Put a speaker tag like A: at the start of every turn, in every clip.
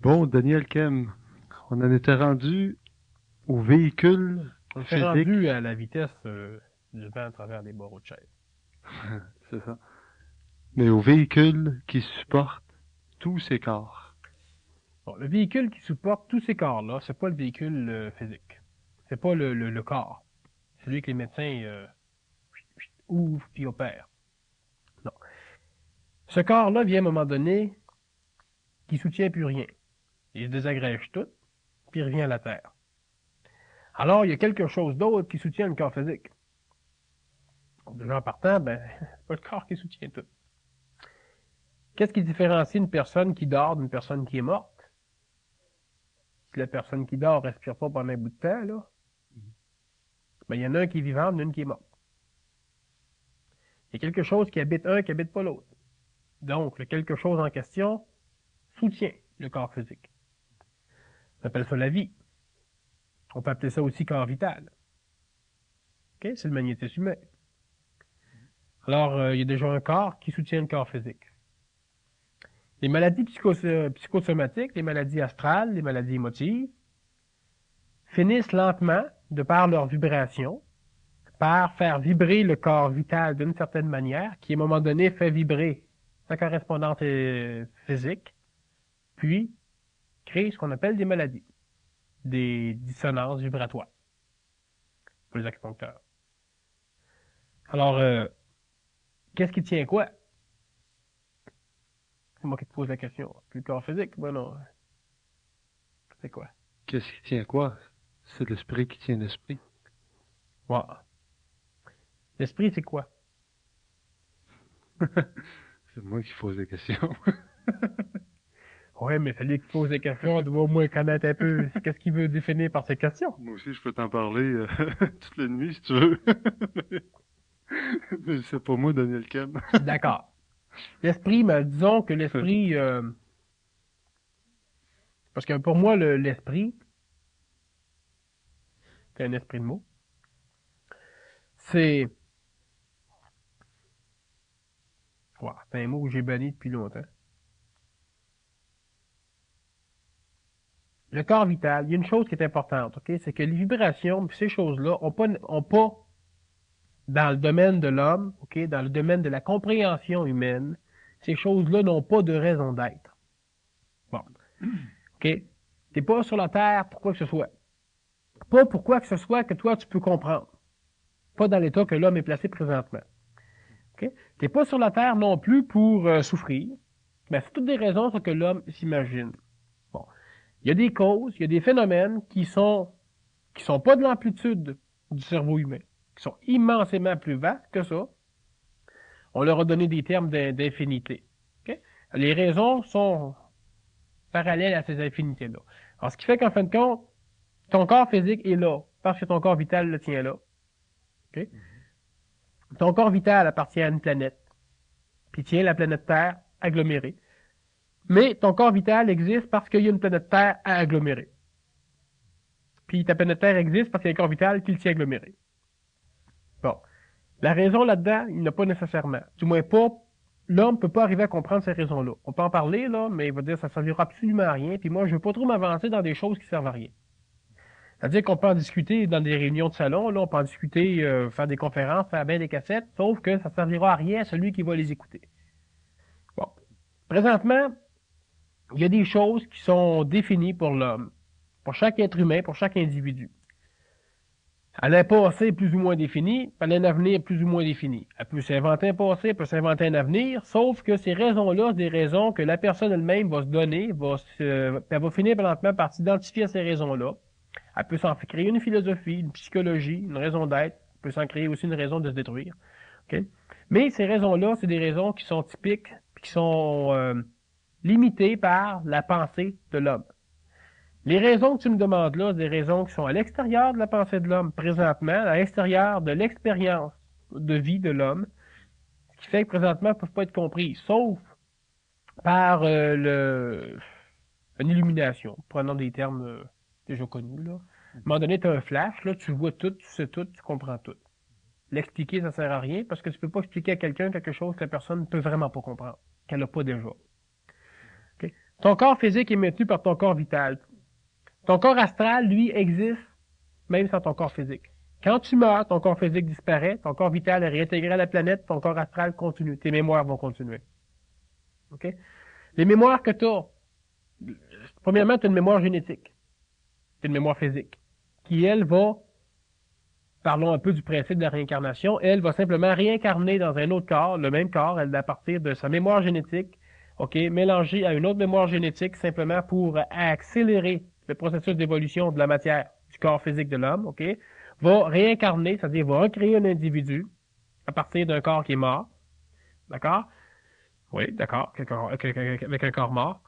A: Bon, Daniel Kem, on en était rendu au véhicule
B: On s'est
A: physique.
B: rendu à la vitesse du vent à travers les barreaux de chaise.
A: C'est ça. Mais au véhicule qui supporte tous ces corps.
B: Bon, le véhicule qui supporte tous ces corps-là, c'est pas le véhicule physique. C'est pas le corps. Celui que les médecins ouvrent puis opèrent. Non. Ce corps-là vient à un moment donné qui soutient plus rien. Il se désagrège tout, puis il revient à la Terre. Alors, il y a quelque chose d'autre qui soutient le corps physique. Déjà en partant, c'est pas le corps qui soutient tout. Qu'est-ce qui différencie une personne qui dort d'une personne qui est morte? Si la personne qui dort respire pas pendant un bout de temps, là, il y en a un qui est vivant, une qui est morte. Il y a quelque chose qui habite un, qui habite pas l'autre. Donc, le quelque chose en question soutient le corps physique. On appelle ça la vie. On peut appeler ça aussi corps vital. Okay? C'est le magnétisme humain. Alors, il y a déjà un corps qui soutient le corps physique. Les maladies psychosomatiques, les maladies astrales, les maladies émotives, finissent lentement, de par leur vibration, par faire vibrer le corps vital d'une certaine manière, qui à un moment donné fait vibrer sa correspondance physique, puis crée ce qu'on appelle des maladies, des dissonances vibratoires pour les acupuncteurs. Alors, qu'est-ce qui tient quoi? C'est moi qui te pose la question. Le corps physique? Ben non. C'est quoi?
A: Qu'est-ce qui tient quoi? C'est l'esprit qui tient l'esprit.
B: Wow. L'esprit, c'est quoi?
A: C'est moi qui pose des questions.
B: Ouais, mais celui qui pose des questions doit au moins connaître un peu qu'est-ce qu'il veut définir par ces questions.
A: Moi aussi, je peux t'en parler toute la nuit si tu veux. Mais c'est pas moi, Daniel Kem.
B: D'accord. L'esprit, mais disons que l'esprit... parce que pour moi, l'esprit, c'est un esprit de mots, c'est... Wow, c'est un mot que j'ai banni depuis longtemps. Le corps vital, il y a une chose qui est importante, ok? C'est que les vibrations, ces choses-là, ont pas, dans le domaine de l'homme, ok? Dans le domaine de la compréhension humaine, ces choses-là n'ont pas de raison d'être. Bon. OK? T'es pas sur la Terre pour quoi que ce soit. Pas pour quoi que ce soit que toi, tu peux comprendre. Pas dans l'état que l'homme est placé présentement. OK? T'es pas sur la Terre non plus pour souffrir. Mais c'est toutes des raisons sur que l'homme s'imagine. Bon. Il y a des causes, il y a des phénomènes qui sont pas de l'amplitude du cerveau humain, qui sont immensément plus vastes que ça. On leur a donné des termes d'infinité. OK? Les raisons sont parallèles à ces infinités-là. Alors, ce qui fait qu'en fin de compte, ton corps physique est là, parce que ton corps vital le tient là. Okay? Ton corps vital appartient à une planète, puis tient la planète Terre agglomérée. Mais ton corps vital existe parce qu'il y a une planète Terre à agglomérer. Puis ta planète Terre existe parce qu'il y a un corps vital qui le tient aggloméré. Bon. La raison là-dedans, il n'a pas nécessairement. Du moins pas, l'homme ne peut pas arriver à comprendre ces raisons-là. On peut en parler, là, mais il va dire que ça ne servira absolument à rien, puis moi, je ne veux pas trop m'avancer dans des choses qui ne servent à rien. C'est-à-dire qu'on peut en discuter dans des réunions de salon, là, on peut en discuter, faire des conférences, faire bien des cassettes, sauf que ça ne servira à rien à celui qui va les écouter. Bon. Présentement, il y a des choses qui sont définies pour l'homme, pour chaque être humain, pour chaque individu. Elle a un passé plus ou moins défini, elle a un avenir plus ou moins défini. Elle peut s'inventer un passé, elle peut s'inventer un avenir, sauf que ces raisons-là, c'est des raisons que la personne elle-même va se donner, elle va finir lentement par s'identifier à ces raisons-là. Elle peut s'en créer une philosophie, une psychologie, une raison d'être. Elle peut s'en créer aussi une raison de se détruire. Okay? Mais ces raisons-là, c'est des raisons qui sont typiques, qui sont limitées par la pensée de l'homme. Les raisons que tu me demandes là, c'est des raisons qui sont à l'extérieur de la pensée de l'homme présentement, à l'extérieur de l'expérience de vie de l'homme, ce qui fait que présentement, elles ne peuvent pas être comprises, sauf par une illumination. Prenons des termes déjà connus, là. À un moment donné, tu as un flash, là, tu vois tout, tu sais tout, tu comprends tout. L'expliquer, ça sert à rien parce que tu peux pas expliquer à quelqu'un quelque chose que la personne ne peut vraiment pas comprendre, qu'elle n'a pas déjà. Okay? Ton corps physique est maintenu par ton corps vital. Ton corps astral, lui, existe même sans ton corps physique. Quand tu meurs, ton corps physique disparaît, ton corps vital est réintégré à la planète, ton corps astral continue. Tes mémoires vont continuer. OK? Les mémoires que tu as, premièrement, tu as une mémoire génétique. C'est une mémoire physique. Qui, elle, va, parlons un peu du principe de la réincarnation, elle va simplement réincarner dans un autre corps, le même corps, elle va partir de sa mémoire génétique, OK, mélangée à une autre mémoire génétique, simplement pour accélérer le processus d'évolution de la matière du corps physique de l'homme, OK, va réincarner, c'est-à-dire va recréer un individu à partir d'un corps qui est mort, d'accord? Oui, d'accord, avec un corps mort.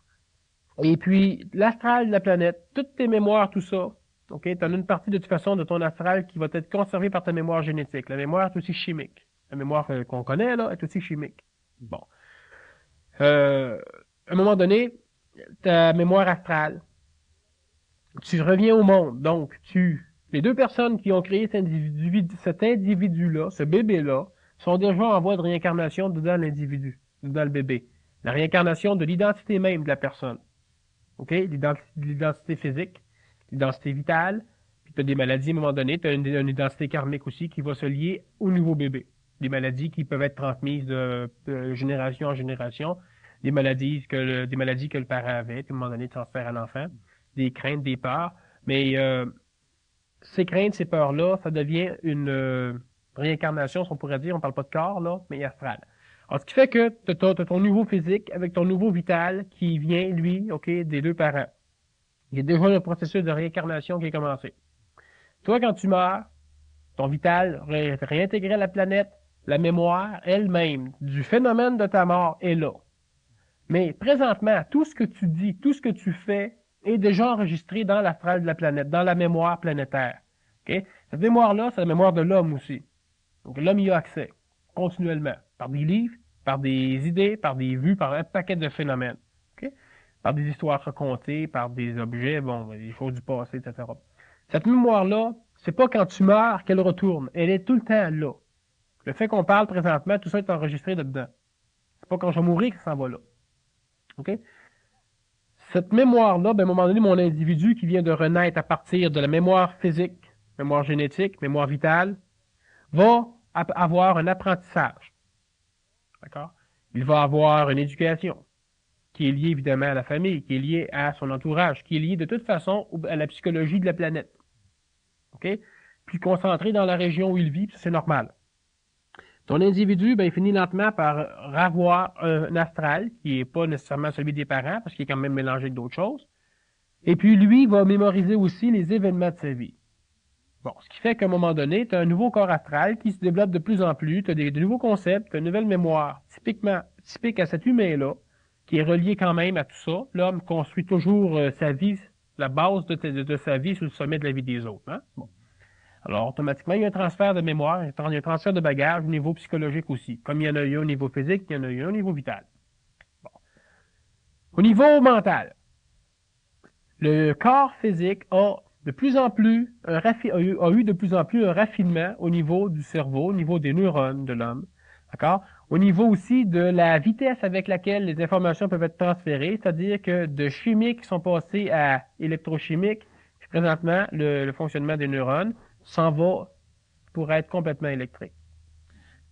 B: Et puis, l'astral de la planète, toutes tes mémoires, tout ça, OK, tu as une partie de toute façon de ton astral qui va être conservée par ta mémoire génétique. La mémoire est aussi chimique. La mémoire qu'on connaît, là, est aussi chimique. Bon. À un moment donné, ta mémoire astrale, tu reviens au monde. Donc, les deux personnes qui ont créé cet individu-là, ce bébé-là, sont déjà en voie de réincarnation dedans l'individu, dedans le bébé. La réincarnation de l'identité même de la personne. OK? L'identité physique, l'identité vitale, puis tu as des maladies à un moment donné, tu as une identité karmique aussi qui va se lier au nouveau bébé. Des maladies qui peuvent être transmises de génération en génération, des maladies que le parent avait, puis à un moment donné, transfert à l'enfant, des craintes, des peurs, mais ces craintes, ces peurs-là, ça devient une réincarnation, si on pourrait dire, on parle pas de corps, là, mais astral. Alors, ce qui fait que tu as ton nouveau physique avec ton nouveau vital qui vient, lui, OK, des deux parents. Il y a déjà le processus de réincarnation qui est commencé. Toi, quand tu meurs, ton vital réintégré à la planète, la mémoire elle-même du phénomène de ta mort est là. Mais présentement, tout ce que tu dis, tout ce que tu fais est déjà enregistré dans l'astral de la planète, dans la mémoire planétaire. Okay? Cette mémoire-là, c'est la mémoire de l'homme aussi. Donc l'homme y a accès continuellement, par des livres, par des idées, par des vues, par un paquet de phénomènes. Okay? Par des histoires racontées, par des objets, bon, des choses du passé, etc. Cette mémoire-là, c'est pas quand tu meurs qu'elle retourne. Elle est tout le temps là. Le fait qu'on parle présentement, tout ça est enregistré là-dedans. C'est pas quand je vais mourir que ça s'en va là. OK? Cette mémoire-là, ben, à un moment donné, mon individu qui vient de renaître à partir de la mémoire physique, mémoire génétique, mémoire vitale, va avoir un apprentissage. D'accord? Il va avoir une éducation qui est liée évidemment à la famille, qui est liée à son entourage, qui est liée de toute façon à la psychologie de la planète. OK? Puis concentré dans la région où il vit, c'est normal. Ton individu, ben, il finit lentement par avoir un astral qui n'est pas nécessairement celui des parents, parce qu'il est quand même mélangé avec d'autres choses. Et puis, lui, va mémoriser aussi les événements de sa vie. Bon, ce qui fait qu'à un moment donné, tu as un nouveau corps astral qui se développe de plus en plus, tu as de nouveaux concepts, tu as une nouvelle mémoire, typique à cet humain-là, qui est relié quand même à tout ça. L'homme construit toujours sa vie, la base de sa vie sur le sommet de la vie des autres. Hein? Bon. Alors, automatiquement, il y a un transfert de mémoire, il y a un transfert de bagage au niveau psychologique aussi. Comme il y en a eu au niveau physique, il y en a eu au niveau vital. Bon. Au niveau mental, le corps physique a eu de plus en plus un raffinement au niveau du cerveau, au niveau des neurones de l'homme. D'accord? Au niveau aussi de la vitesse avec laquelle les informations peuvent être transférées, c'est-à-dire que de chimiques sont passés à électrochimiques, puis présentement, le fonctionnement des neurones s'en va pour être complètement électrique.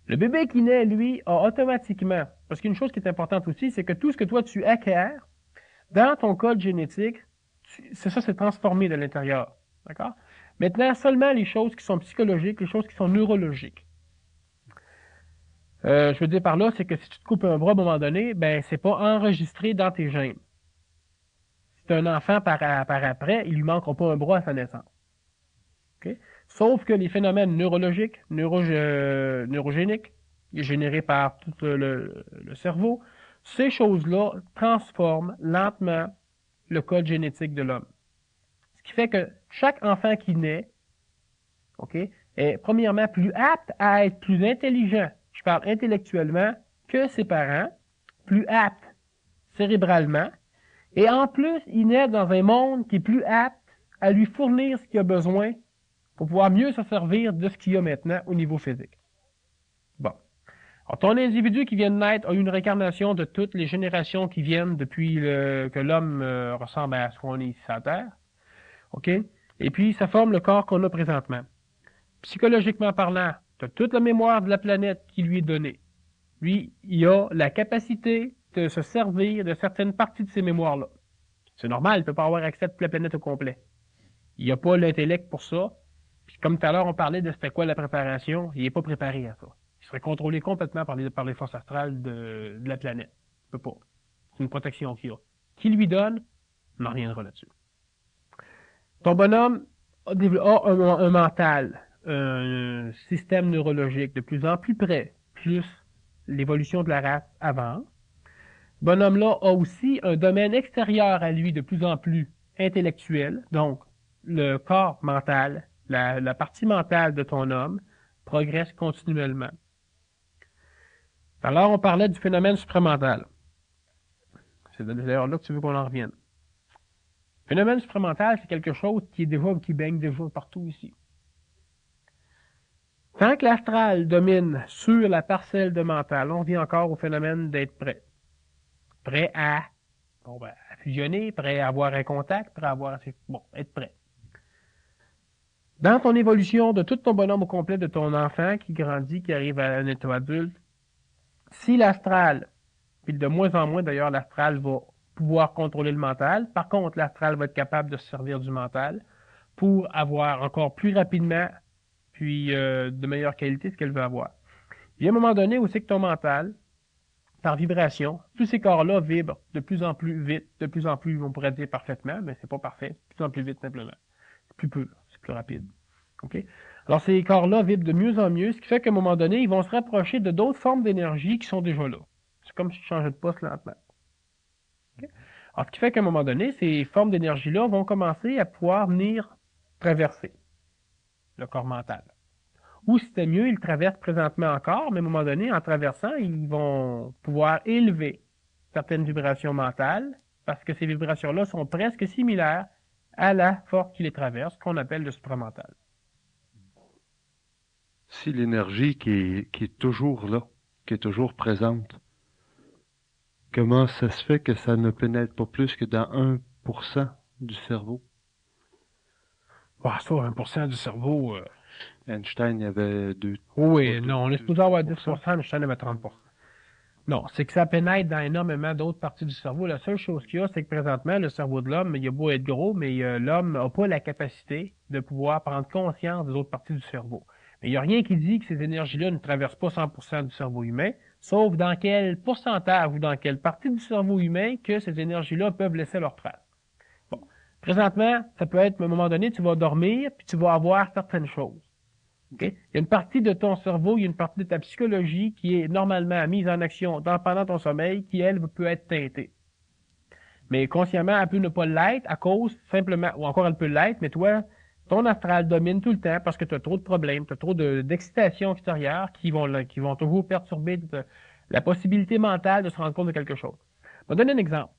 B: Le bébé qui naît, lui, a automatiquement, parce qu'une chose qui est importante aussi, c'est que tout ce que toi tu acquiers dans ton code génétique, c'est transformé de l'intérieur. D'accord? Maintenant, seulement les choses qui sont psychologiques, les choses qui sont neurologiques. Je veux dire par là, c'est que si tu te coupes un bras à un moment donné, ben c'est pas enregistré dans tes gènes. Si tu as un enfant par après, il lui manquera pas un bras à sa naissance. Okay? Sauf que les phénomènes neurologiques, neurogéniques, générés par tout le cerveau, ces choses-là transforment lentement le code génétique de l'homme. Ce qui fait que chaque enfant qui naît, OK, est premièrement plus apte à être plus intelligent, je parle intellectuellement, que ses parents, plus apte cérébralement, et en plus, il naît dans un monde qui est plus apte à lui fournir ce qu'il a besoin pour pouvoir mieux se servir de ce qu'il y a maintenant au niveau physique. Bon. Alors, ton individu qui vient de naître a une réincarnation de toutes les générations qui viennent depuis que l'homme ressemble à ce qu'on est ici sur la Terre. OK? Et puis, ça forme le corps qu'on a présentement. Psychologiquement parlant, tu as toute la mémoire de la planète qui lui est donnée. Lui, il a la capacité de se servir de certaines parties de ces mémoires-là. C'est normal, il ne peut pas avoir accès à toute la planète au complet. Il n'a pas l'intellect pour ça. Puis comme tout à l'heure, on parlait de c'était quoi la préparation, il n'est pas préparé à ça. Il serait contrôlé complètement par les forces astrales de la planète. Il peut pas. C'est une protection qu'il a. Qui lui donne, on en reviendra là-dessus. Ton bonhomme a un mental, un système neurologique de plus en plus près, plus l'évolution de la race avance. Bonhomme-là a aussi un domaine extérieur à lui de plus en plus intellectuel, donc le corps mental, la partie mentale de ton homme progresse continuellement. Alors, on parlait du phénomène supramental. C'est d'ailleurs là que tu veux qu'on en revienne. Le phénomène supramental, c'est quelque chose qui baigne déjà partout ici. Tant que l'astral domine sur la parcelle de mental, on vient encore au phénomène d'être prêt. Prêt à fusionner, prêt à avoir un contact, prêt à être prêt. Dans ton évolution de tout ton bonhomme au complet, de ton enfant qui grandit, qui arrive à un état adulte, si l'astral, puis de moins en moins d'ailleurs, l'astral va pouvoir contrôler le mental. Par contre, l'astral va être capable de se servir du mental pour avoir encore plus rapidement, puis de meilleure qualité ce qu'elle veut avoir. Il y a un moment donné où c'est que ton mental, par vibration, tous ces corps-là vibrent de plus en plus vite, de plus en plus, on pourrait dire parfaitement, mais c'est pas parfait, de plus en plus vite simplement. C'est plus peu, c'est plus rapide. Okay? Alors ces corps-là vibrent de mieux en mieux, ce qui fait qu'à un moment donné, ils vont se rapprocher de d'autres formes d'énergie qui sont déjà là. C'est comme si tu changeais de poste lentement. Okay? Alors ce qui fait qu'à un moment donné, ces formes d'énergie-là vont commencer à pouvoir venir traverser le corps mental. Ou si c'était mieux, ils le traversent présentement encore, mais à un moment donné, en traversant, ils vont pouvoir élever certaines vibrations mentales, parce que ces vibrations-là sont presque similaires à la force qui les traverse, qu'on appelle le supramental.
A: Si l'énergie qui est toujours là, qui est toujours présente, comment ça se fait que ça ne pénètre pas plus que dans 1% du cerveau?
B: Ah, ça, 1% du cerveau...
A: Einstein, il y avait
B: Oui, non, on est supposé avoir 10%, mais Einstein avait 30%. Non, c'est que ça pénètre dans énormément d'autres parties du cerveau. La seule chose qu'il y a, c'est que présentement, le cerveau de l'homme, il a beau être gros, mais l'homme n'a pas la capacité de pouvoir prendre conscience des autres parties du cerveau. Mais il n'y a rien qui dit que ces énergies-là ne traversent pas 100% du cerveau humain, sauf dans quel pourcentage ou dans quelle partie du cerveau humain que ces énergies-là peuvent laisser leur trace. Bon. Présentement, ça peut être, à un moment donné, tu vas dormir, puis tu vas avoir certaines choses. Okay? Il y a une partie de ton cerveau, il y a une partie de ta psychologie qui est normalement mise en action pendant ton sommeil, qui, elle, peut être teintée. Mais consciemment, elle peut ne pas l'être à cause, simplement, ou encore elle peut l'être, mais toi, ton astral domine tout le temps parce que tu as trop de problèmes, tu as trop d'excitation extérieure qui vont toujours perturber la possibilité mentale de se rendre compte de quelque chose. Je vais donner un exemple.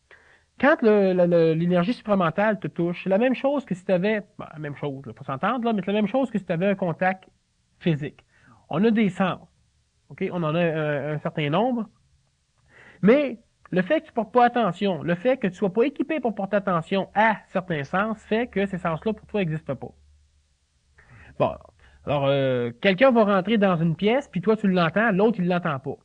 B: Quand l'énergie supramentale te touche, c'est la même chose que si tu avais, la même chose, là, pas s'entendre, là, mais c'est la même chose que si tu avais un contact physique. On a des sens. Okay? On en a un certain nombre. Mais le fait que tu ne portes pas attention, le fait que tu ne sois pas équipé pour porter attention à certains sens, fait que ces sens-là, pour toi, n'existent pas. Bon. Alors, quelqu'un va rentrer dans une pièce, puis toi, tu l'entends, l'autre, il ne l'entend pas.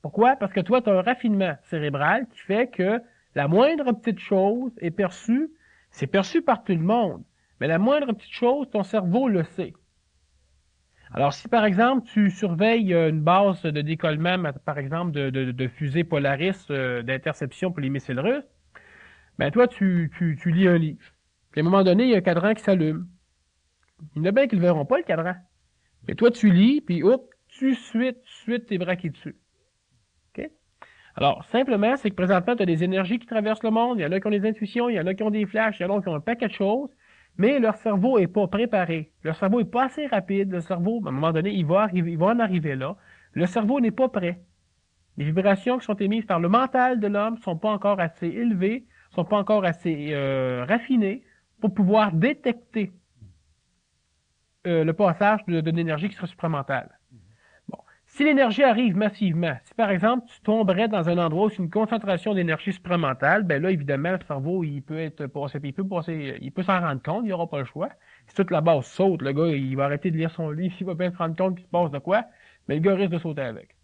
B: Pourquoi? Parce que toi, tu as un raffinement cérébral qui fait que la moindre petite chose est perçue, c'est perçu par tout le monde, mais la moindre petite chose, ton cerveau le sait. Alors, si par exemple, tu surveilles une base de décollement, par exemple, de fusées Polaris d'interception pour les missiles russes, ben toi, tu lis un livre. Puis à un moment donné, il y a un cadran qui s'allume. Il y en a bien qui ne le verront pas, le cadran. Mais toi, tu lis, puis hop, tu suites tes braqués dessus. OK? Alors, simplement, c'est que présentement, tu as des énergies qui traversent le monde. Il y en a qui ont des intuitions, il y en a qui ont des flashs, il y en a qui ont un paquet de choses. Mais leur cerveau n'est pas préparé. Leur cerveau n'est pas assez rapide. Le cerveau, à un moment donné, il va en arriver là. Le cerveau n'est pas prêt. Les vibrations qui sont émises par le mental de l'homme ne sont pas encore assez élevées, ne sont pas encore assez raffinées pour pouvoir détecter le passage d'une énergie qui serait supramentale. Bon. Si l'énergie arrive massivement, si par exemple tu tomberais dans un endroit où c'est une concentration d'énergie supramentale, ben là évidemment le cerveau il peut s'en rendre compte, il n'aura pas le choix. Si toute la base saute, le gars il va arrêter de lire son livre, il va bien se rendre compte qu'il se passe de quoi, mais le gars risque de sauter avec.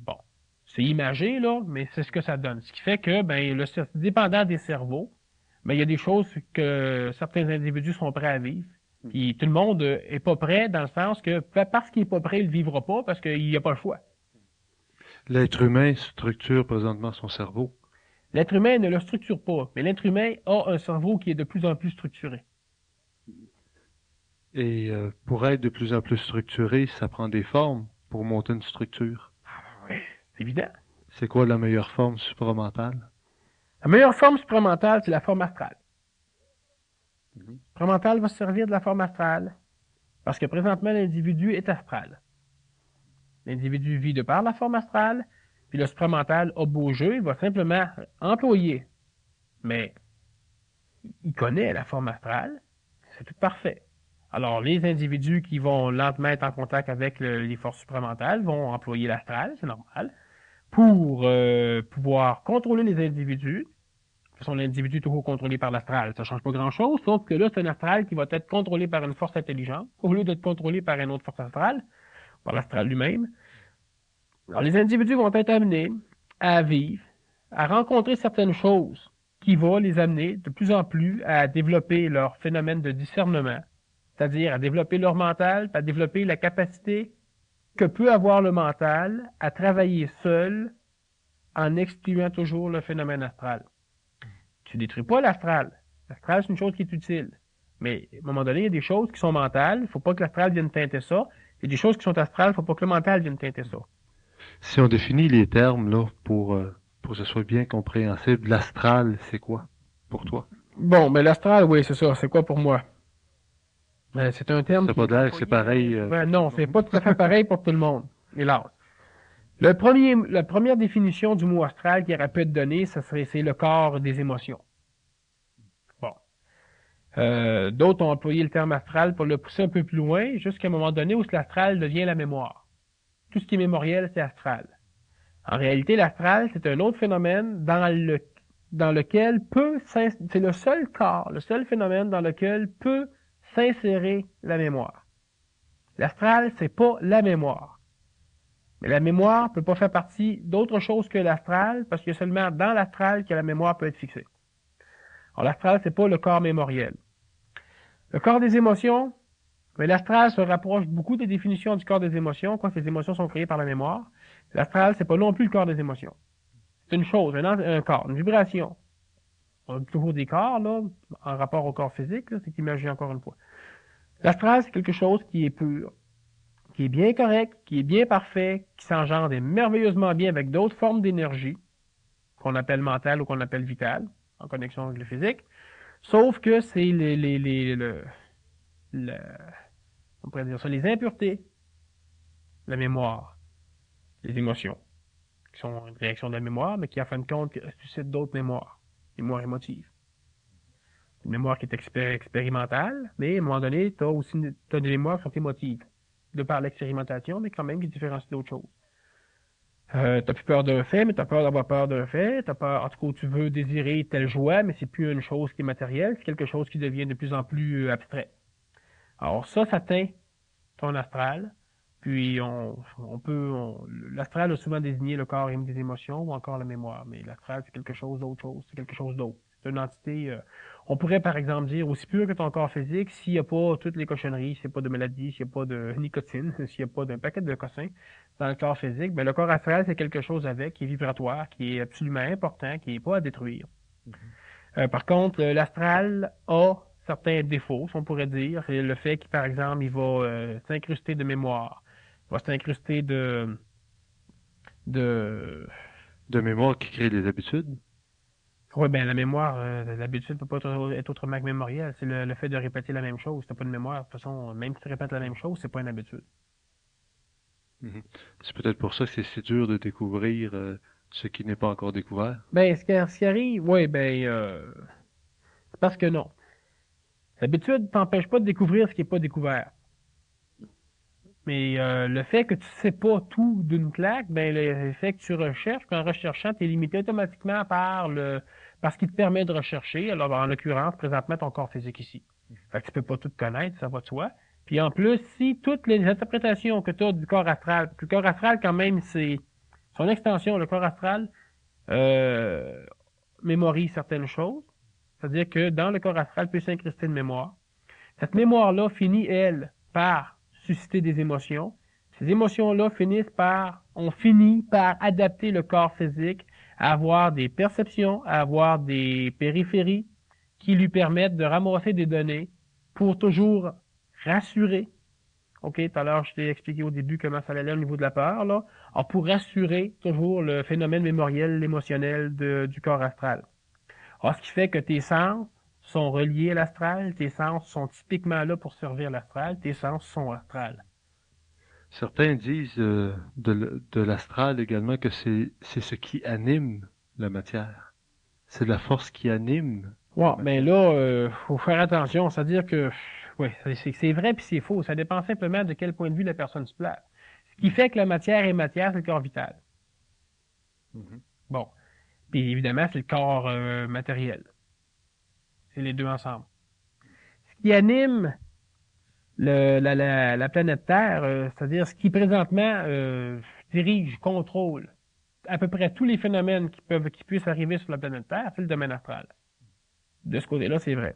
B: Bon, c'est imagé là, mais c'est ce que ça donne. Ce qui fait que dépendant des cerveaux, ben il y a des choses que certains individus sont prêts à vivre. Puis tout le monde est pas prêt dans le sens que parce qu'il est pas prêt, il le vivra pas parce qu'il n'y a pas le choix.
A: L'être humain structure présentement son cerveau.
B: L'être humain ne le structure pas, mais l'être humain a un cerveau qui est de plus en plus structuré.
A: Et pour être de plus en plus structuré, ça prend des formes pour monter une structure.
B: Oui, c'est évident.
A: C'est quoi la meilleure forme supramentale?
B: La meilleure forme supramentale, c'est la forme astrale. Supramentale va se servir de la forme astrale parce que présentement, l'individu est astral. L'individu vit de par la forme astrale, puis le supramental a beau jeu, il va simplement employer. Mais il connaît la forme astrale, c'est tout parfait. Alors, les individus qui vont lentement être en contact avec les forces supramentales vont employer l'astral, c'est normal, pour pouvoir contrôler les individus. De toute façon, l'individu est toujours contrôlé par l'astral. Ça ne change pas grand-chose, sauf que là, c'est un astral qui va être contrôlé par une force intelligente, au lieu d'être contrôlé par une autre force astrale, par l'astral lui-même. Alors, les individus vont être amenés à vivre, à rencontrer certaines choses qui vont les amener de plus en plus à développer leur phénomène de discernement, c'est-à-dire à développer leur mental, à développer la capacité que peut avoir le mental à travailler seul en excluant toujours le phénomène astral. Tu ne détruis pas l'astral. L'astral, c'est une chose qui est utile. Mais à un moment donné, il y a des choses qui sont mentales, il ne faut pas que l'astral vienne teinter ça. Il y a des choses qui sont astrales, il ne faut pas que le mental vienne teinter ça.
A: Si on définit les termes là pour que ce soit bien compréhensible, l'astral, c'est quoi pour toi?
B: Bon, mais l'astral, oui, c'est ça. C'est quoi pour moi? C'est un terme
A: C'est
B: qui
A: pas
B: est
A: d'air, c'est pareil.
B: non, c'est pas tout à fait pareil pour tout le monde. Hélas. La première définition du mot astral qui aurait pu être donnée, c'est le corps des émotions. Bon. D'autres ont employé le terme astral pour le pousser un peu plus loin, jusqu'à un moment donné où l'astral devient la mémoire. Tout ce qui est mémoriel, c'est astral. En réalité, l'astral, c'est un autre phénomène dans lequel c'est le seul corps, le seul phénomène dans lequel peut s'insérer la mémoire. L'astral, c'est pas la mémoire. Mais la mémoire ne peut pas faire partie d'autre chose que l'astral, parce que seulement dans l'astral que la mémoire peut être fixée. Alors, l'astral, c'est pas le corps mémoriel. Le corps des émotions, mais l'astral se rapproche beaucoup des définitions du corps des émotions, quoique les émotions sont créées par la mémoire. L'astral, c'est pas non plus le corps des émotions. C'est une chose, un corps, une vibration. On a toujours des corps, là, en rapport au corps physique, là, c'est imagé encore une fois. L'astral, c'est quelque chose qui est pur, qui est bien correct, qui est bien parfait, qui s'engendre merveilleusement bien avec d'autres formes d'énergie, qu'on appelle mentale ou qu'on appelle vitale, en connexion avec le physique. Sauf que c'est on pourrait dire ça, les impuretés, la mémoire, les émotions, qui sont une réaction de la mémoire, mais qui, en fin de compte, suscitent d'autres mémoires, mémoires émotives. Une mémoire qui est expérimentale, mais à un moment donné, tu as des mémoires qui sont émotives, de par l'expérimentation, mais quand même qui différencient d'autres choses. T'as plus peur d'un fait, mais t'as peur d'avoir peur d'un fait. T'as peur, en tout cas, tu veux désirer telle joie, mais c'est plus une chose qui est matérielle, c'est quelque chose qui devient de plus en plus abstrait. Alors ça teint ton astral. Puis l'astral a souvent désigné le corps des émotions ou encore la mémoire, mais l'astral c'est quelque chose d'autre chose, c'est quelque chose d'autre. C'est une entité. On pourrait par exemple dire aussi pur que ton corps physique, s'il n'y a pas toutes les cochonneries, s'il n'y a pas de maladie, s'il n'y a pas de nicotine, s'il n'y a pas d'un paquet de cossins dans le corps physique, ben le corps astral c'est quelque chose avec qui est vibratoire, qui est absolument important, qui n'est pas à détruire. Par contre, l'astral a certains défauts, si on pourrait dire. C'est le fait qu'il, par exemple, il va s'incruster de mémoire, il va s'incruster de
A: mémoire qui crée des habitudes.
B: Oui, ben la mémoire, l'habitude ne peut pas être autrement que mémorielle. C'est le fait de répéter la même chose. Si tu n'as pas de mémoire, de toute façon, même si tu répètes la même chose, c'est pas une habitude.
A: C'est peut-être pour ça que c'est si dur de découvrir ce qui n'est pas encore découvert.
B: Ben, ce qui arrive, oui, c'est parce que non. L'habitude ne t'empêche pas de découvrir ce qui n'est pas découvert. Mais le fait que tu sais pas tout d'une claque, ben le fait que tu recherches, puis en recherchant, tu es limité automatiquement par ce qui te permet de rechercher. Alors, en l'occurrence, présentement, ton corps physique ici. Fait que tu peux pas tout connaître, ça va de soi. Puis en plus, si toutes les interprétations que tu as du corps astral, puis le corps astral, quand même, c'est son extension, le corps astral, euh, mémorise certaines choses. C'est-à-dire que dans le corps astral peut s'incruster une mémoire. Cette mémoire-là finit, elle, par susciter des émotions. Ces émotions-là on finit par adapter le corps physique à avoir des perceptions, à avoir des périphéries qui lui permettent de ramasser des données pour toujours rassurer. OK, tout à l'heure, je t'ai expliqué au début comment ça allait au niveau de la peur, là. Alors, pour rassurer toujours le phénomène mémoriel, émotionnel du corps astral. Alors, ce qui fait que tes sens sont reliés à l'astral, tes sens sont typiquement là pour servir l'astral, tes sens sont astral.
A: Certains disent de l'astral également que c'est ce qui anime la matière. C'est la force qui anime
B: Ouais,
A: la
B: ben
A: matière.
B: là, faut faire attention, c'est-à-dire que ouais, c'est vrai puis c'est faux. Ça dépend simplement de quel point de vue la personne se place. Ce qui fait que la matière est matière, c'est le corps vital.
A: Mhm.
B: Bon. Puis évidemment, c'est le corps matériel. C'est les deux ensemble. Ce qui anime la planète Terre, c'est-à-dire ce qui présentement dirige, contrôle à peu près tous les phénomènes qui puissent arriver sur la planète Terre, c'est le domaine astral. De ce côté-là, c'est vrai.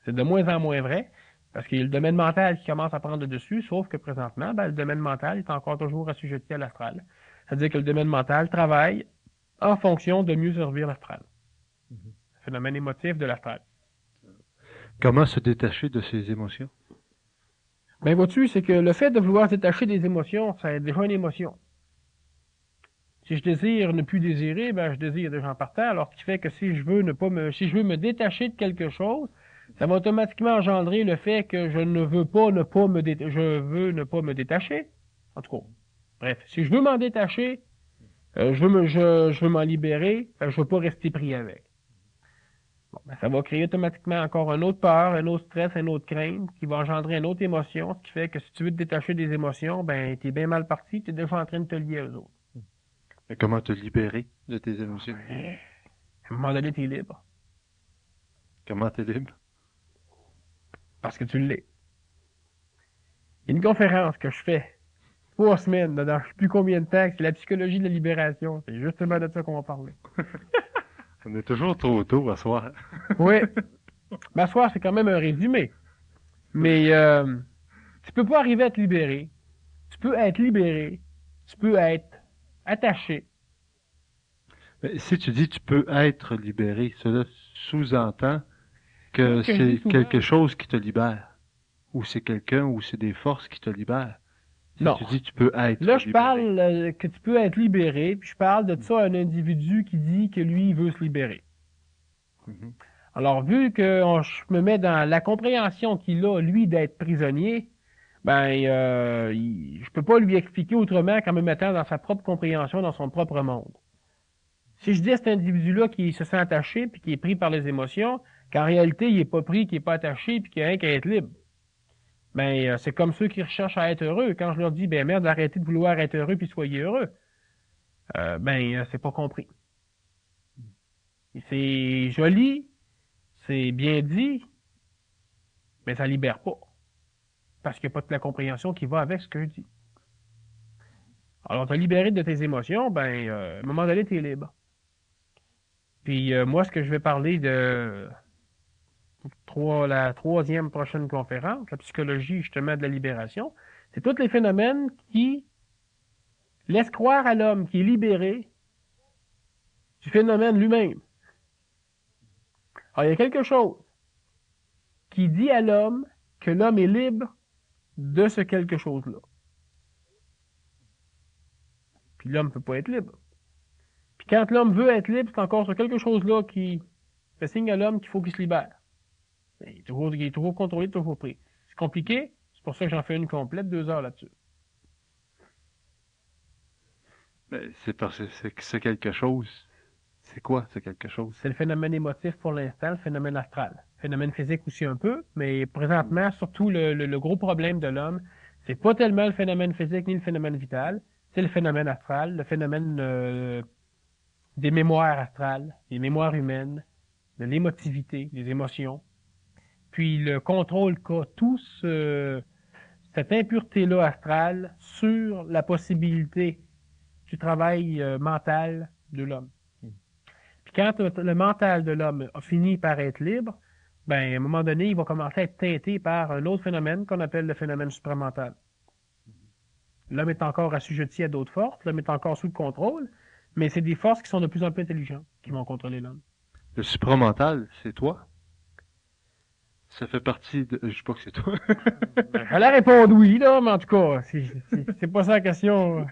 B: C'est de moins en moins vrai, parce qu'il y a le domaine mental qui commence à prendre le dessus, sauf que présentement, ben, le domaine mental est encore toujours assujetti à l'astral. C'est-à-dire que le domaine mental travaille en fonction de mieux servir l'astral.
A: Mhm.
B: Phénomène émotif de l'astral.
A: Comment se détacher de ses émotions?
B: Ben, vois-tu, c'est que le fait de vouloir se détacher des émotions, ça est déjà une émotion. Si je désire ne plus désirer, ben je désire déjà en partant, alors ce qui fait que si je veux me détacher de quelque chose, ça va automatiquement engendrer le fait que je ne veux pas ne pas me détacher, je veux ne pas me détacher. En tout cas, bref, si je veux m'en détacher, je veux m'en libérer, je veux pas rester pris avec. Bon, ben, ça va créer automatiquement encore un autre peur, un autre stress, une autre crainte, qui va engendrer une autre émotion, ce qui fait que si tu veux te détacher des émotions, ben t'es bien mal parti, t'es déjà en train de te lier aux autres.
A: Et comment te libérer de tes émotions?
B: Ouais. À un moment donné, t'es libre.
A: Comment t'es libre?
B: Parce que tu l'es. Il y a une conférence que je fais 3 semaines, dans je ne sais plus combien de temps, c'est la psychologie de la libération. C'est justement de ça qu'on va parler.
A: On est toujours trop tôt à soir.
B: Oui. Ma soir, c'est quand même un résumé. Mais tu peux pas arriver à te libérer. Tu peux être libéré. Tu peux être attaché.
A: Mais si tu dis tu peux être libéré, cela sous-entend
B: Moi,
A: que
B: ce que je dis
A: c'est
B: souvent,
A: quelque chose qui te libère. Ou c'est quelqu'un, ou c'est des forces qui te libèrent. Si
B: non.
A: tu dis tu peux être
B: Là, je
A: libéré.
B: parle que tu peux être libéré, puis je parle de ça à un individu qui dit que lui, il veut se libérer.
A: Mhm.
B: Alors, vu que je me mets dans la compréhension qu'il a, lui, d'être prisonnier, ben, je peux pas lui expliquer autrement qu'en me mettant dans sa propre compréhension, dans son propre monde. Si je dis à cet individu-là qui se sent attaché puis qui est pris par les émotions, qu'en réalité, il est pas pris, qu'il est pas attaché puis qu'il a rien qu'à être libre, ben, c'est comme ceux qui recherchent à être heureux. Quand je leur dis, ben, merde, arrêtez de vouloir être heureux puis soyez heureux, c'est pas compris. C'est joli, c'est bien dit, mais ça libère pas. Parce qu'il n'y a pas de la compréhension qui va avec ce que je dis. Alors, te libérer de tes émotions, à un moment donné, tu es libre. Puis moi, ce que je vais parler de la troisième prochaine conférence, la psychologie justement de la libération, c'est tous les phénomènes qui laissent croire à l'homme qui est libéré du phénomène lui-même. Alors, il y a quelque chose qui dit à l'homme que l'homme est libre de ce quelque chose-là. Puis l'homme ne peut pas être libre. Puis quand l'homme veut être libre, c'est encore sur quelque chose-là qui fait signe à l'homme qu'il faut qu'il se libère. Il est toujours contrôlé, toujours pris. C'est compliqué, c'est pour ça que j'en fais une complète, 2 heures là-dessus.
A: Ben, c'est parce que c'est quelque chose. C'est quoi, c'est quelque chose?
B: C'est le phénomène émotif pour l'instant, le phénomène astral. Phénomène physique aussi un peu, mais présentement, surtout le gros problème de l'homme, C'est pas tellement le phénomène physique ni le phénomène vital, c'est le phénomène astral, le phénomène des mémoires astrales, des mémoires humaines, de l'émotivité, des émotions, puis le contrôle qu'a cette impureté-là astrale sur la possibilité du travail mental de l'homme. Puis quand le mental de l'homme a fini par être libre, ben à un moment donné, il va commencer à être teinté par un autre phénomène qu'on appelle le phénomène supramental. L'homme est encore assujetti à d'autres forces, l'homme est encore sous le contrôle, mais c'est des forces qui sont de plus en plus intelligentes qui vont contrôler l'homme.
A: Le supramental, c'est toi? Ça fait partie de... Je sais pas que c'est toi.
B: Elle a répondu oui, là, mais en tout cas, c'est pas ça la question.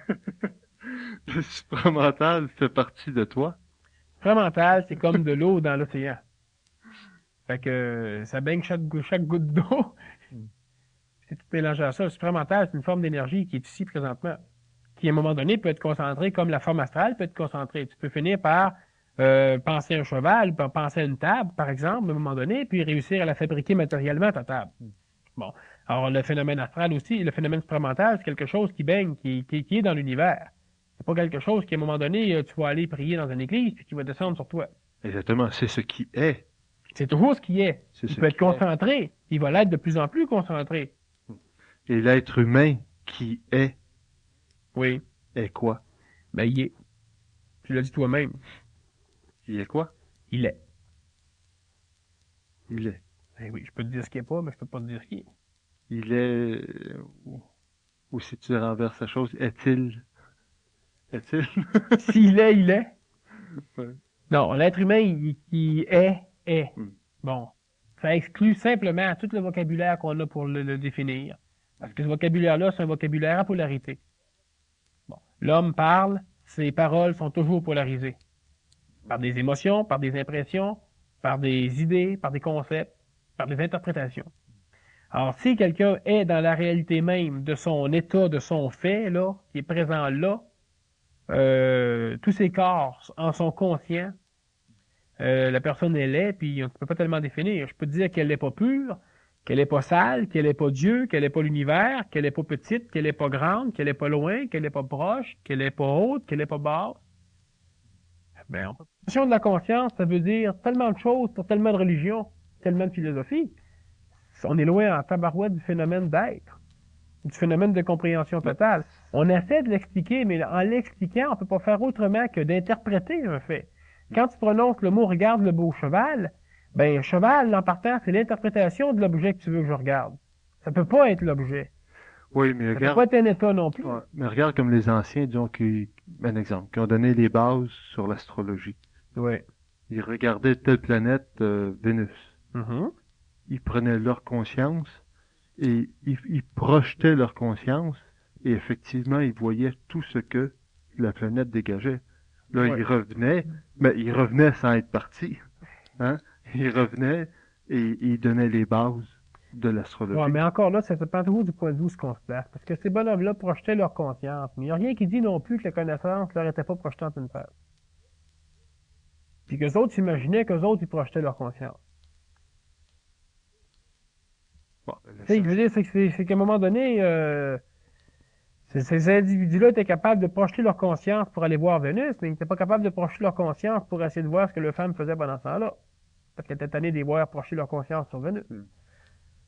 A: Le supramental fait partie de toi?
B: Le supramental, c'est comme de l'eau dans l'océan. Fait que ça baigne chaque goutte d'eau. C'est tout mélangé à ça. Le supramental, c'est une forme d'énergie qui est ici présentement, qui à un moment donné peut être concentrée comme la forme astrale peut être concentrée. Tu peux finir par penser à un cheval, penser à une table, par exemple, à un moment donné, puis réussir à la fabriquer matériellement, ta table. Bon. Alors, le phénomène astral aussi, le phénomène supramental, c'est quelque chose qui baigne, qui est dans l'univers. C'est pas quelque chose qui, à un moment donné, tu vas aller prier dans une église, puis qui va descendre sur toi.
A: Exactement, c'est ce qui est.
B: C'est toujours ce qui est.
A: C'est
B: Il
A: ce
B: peut être
A: qui est.
B: concentré. Il va l'être de plus en plus concentré.
A: Et l'être humain qui est
B: Oui.
A: quoi?
B: Ben, il est. Tu l'as dit toi-même.
A: Il est quoi?
B: Il est.
A: Il est.
B: Ben oui, je peux te dire ce qu'il n'est pas, mais je peux pas te dire ce qu'il est.
A: Il est... Ou si tu renverses la chose, est-il? Est-il?
B: S'il est, il est.
A: Ouais.
B: Non, l'être humain, il est.
A: Mm.
B: Bon. Ça exclut simplement tout le vocabulaire qu'on a pour le définir. Parce que ce vocabulaire-là, c'est un vocabulaire à polarité. Bon. L'homme parle, ses paroles sont toujours polarisées. Par des émotions, par des impressions, par des idées, par des concepts, par des interprétations. Alors, si quelqu'un est dans la réalité même de son état, de son fait, là, qui est présent là, tous ses corps en sont conscients, la personne elle est, puis on ne peut pas tellement définir. Je peux te dire qu'elle n'est pas pure, qu'elle n'est pas sale, qu'elle n'est pas Dieu, qu'elle n'est pas l'univers, qu'elle n'est pas petite, qu'elle n'est pas grande, qu'elle n'est pas loin, qu'elle n'est pas proche, qu'elle n'est pas haute, qu'elle n'est pas basse. Ben, on de la conscience, ça veut dire tellement de choses pour tellement de religions, tellement de philosophies. On est loin en tabarouette du phénomène d'être, du phénomène de compréhension totale. On essaie de l'expliquer, mais en l'expliquant, on ne peut pas faire autrement que d'interpréter un fait. Quand tu prononces le mot « regarde le beau cheval », ben cheval, en partant, c'est l'interprétation de l'objet que tu veux que je regarde. Ça peut pas être l'objet.
A: Oui, mais
B: Ça
A: regarde...
B: peut pas être un état non plus.
A: Ouais, mais regarde comme les anciens, disons, un exemple, qui ont donné les bases sur l'astrologie.
B: Oui.
A: Ils regardaient telle planète, Vénus.
B: Mm-hmm.
A: Ils prenaient leur conscience et ils projetaient leur conscience et effectivement, ils voyaient tout ce que la planète dégageait. Là,
B: Ouais.
A: ils revenaient, mais ils revenaient sans être partis. Hein? Ils revenaient et ils donnaient les bases de l'astrologie.
B: Ouais, mais encore là, ça dépend toujours du point de vue où se qu'on se place. Parce que ces bonhommes-là projetaient leur conscience. Mais il n'y a rien qui dit non plus que la connaissance leur était pas projetée en une phase. Puis qu'eux autres s'imaginaient qu'eux autres, ils projetaient leur conscience.
A: Bon,
B: Tu sais, je veux dire, c'est qu'à un moment donné, ces individus-là étaient capables de projeter leur conscience pour aller voir Vénus, mais ils n'étaient pas capables de projeter leur conscience pour essayer de voir ce que leur femme faisait pendant ce temps-là. Parce qu'elle était tannée de les voir projeter leur conscience sur Vénus.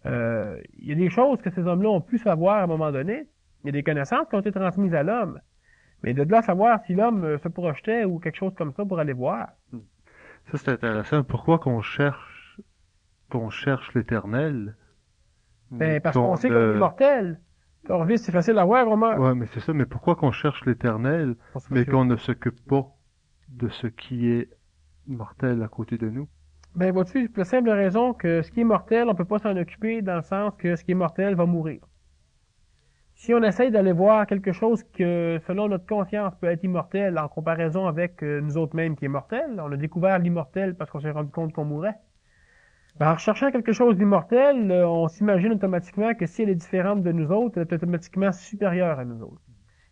B: Il y a des choses que ces hommes-là ont pu savoir à un moment donné. Il y a des connaissances qui ont été transmises à l'homme. Mais de là à savoir si l'homme se projetait ou quelque chose comme ça pour aller voir.
A: Ça, c'est intéressant. Pourquoi qu'on cherche l'éternel?
B: Ben, parce qu'on sait qu'on est mortel. Quand on vit, c'est facile à voir, on meurt.
A: Ouais, mais c'est ça. Mais pourquoi qu'on cherche l'éternel, mais qu'on ne s'occupe pas de ce qui est mortel à côté de nous?
B: Ben, vois-tu, pour la simple raison que ce qui est mortel, on peut pas s'en occuper dans le sens que ce qui est mortel va mourir. Si on essaye d'aller voir quelque chose que, selon notre conscience, peut être immortel en comparaison avec nous autres mêmes qui est mortel, on a découvert l'immortel parce qu'on s'est rendu compte qu'on mourait. Ben, en recherchant quelque chose d'immortel, on s'imagine automatiquement que si elle est différente de nous autres, elle est automatiquement supérieure à nous autres.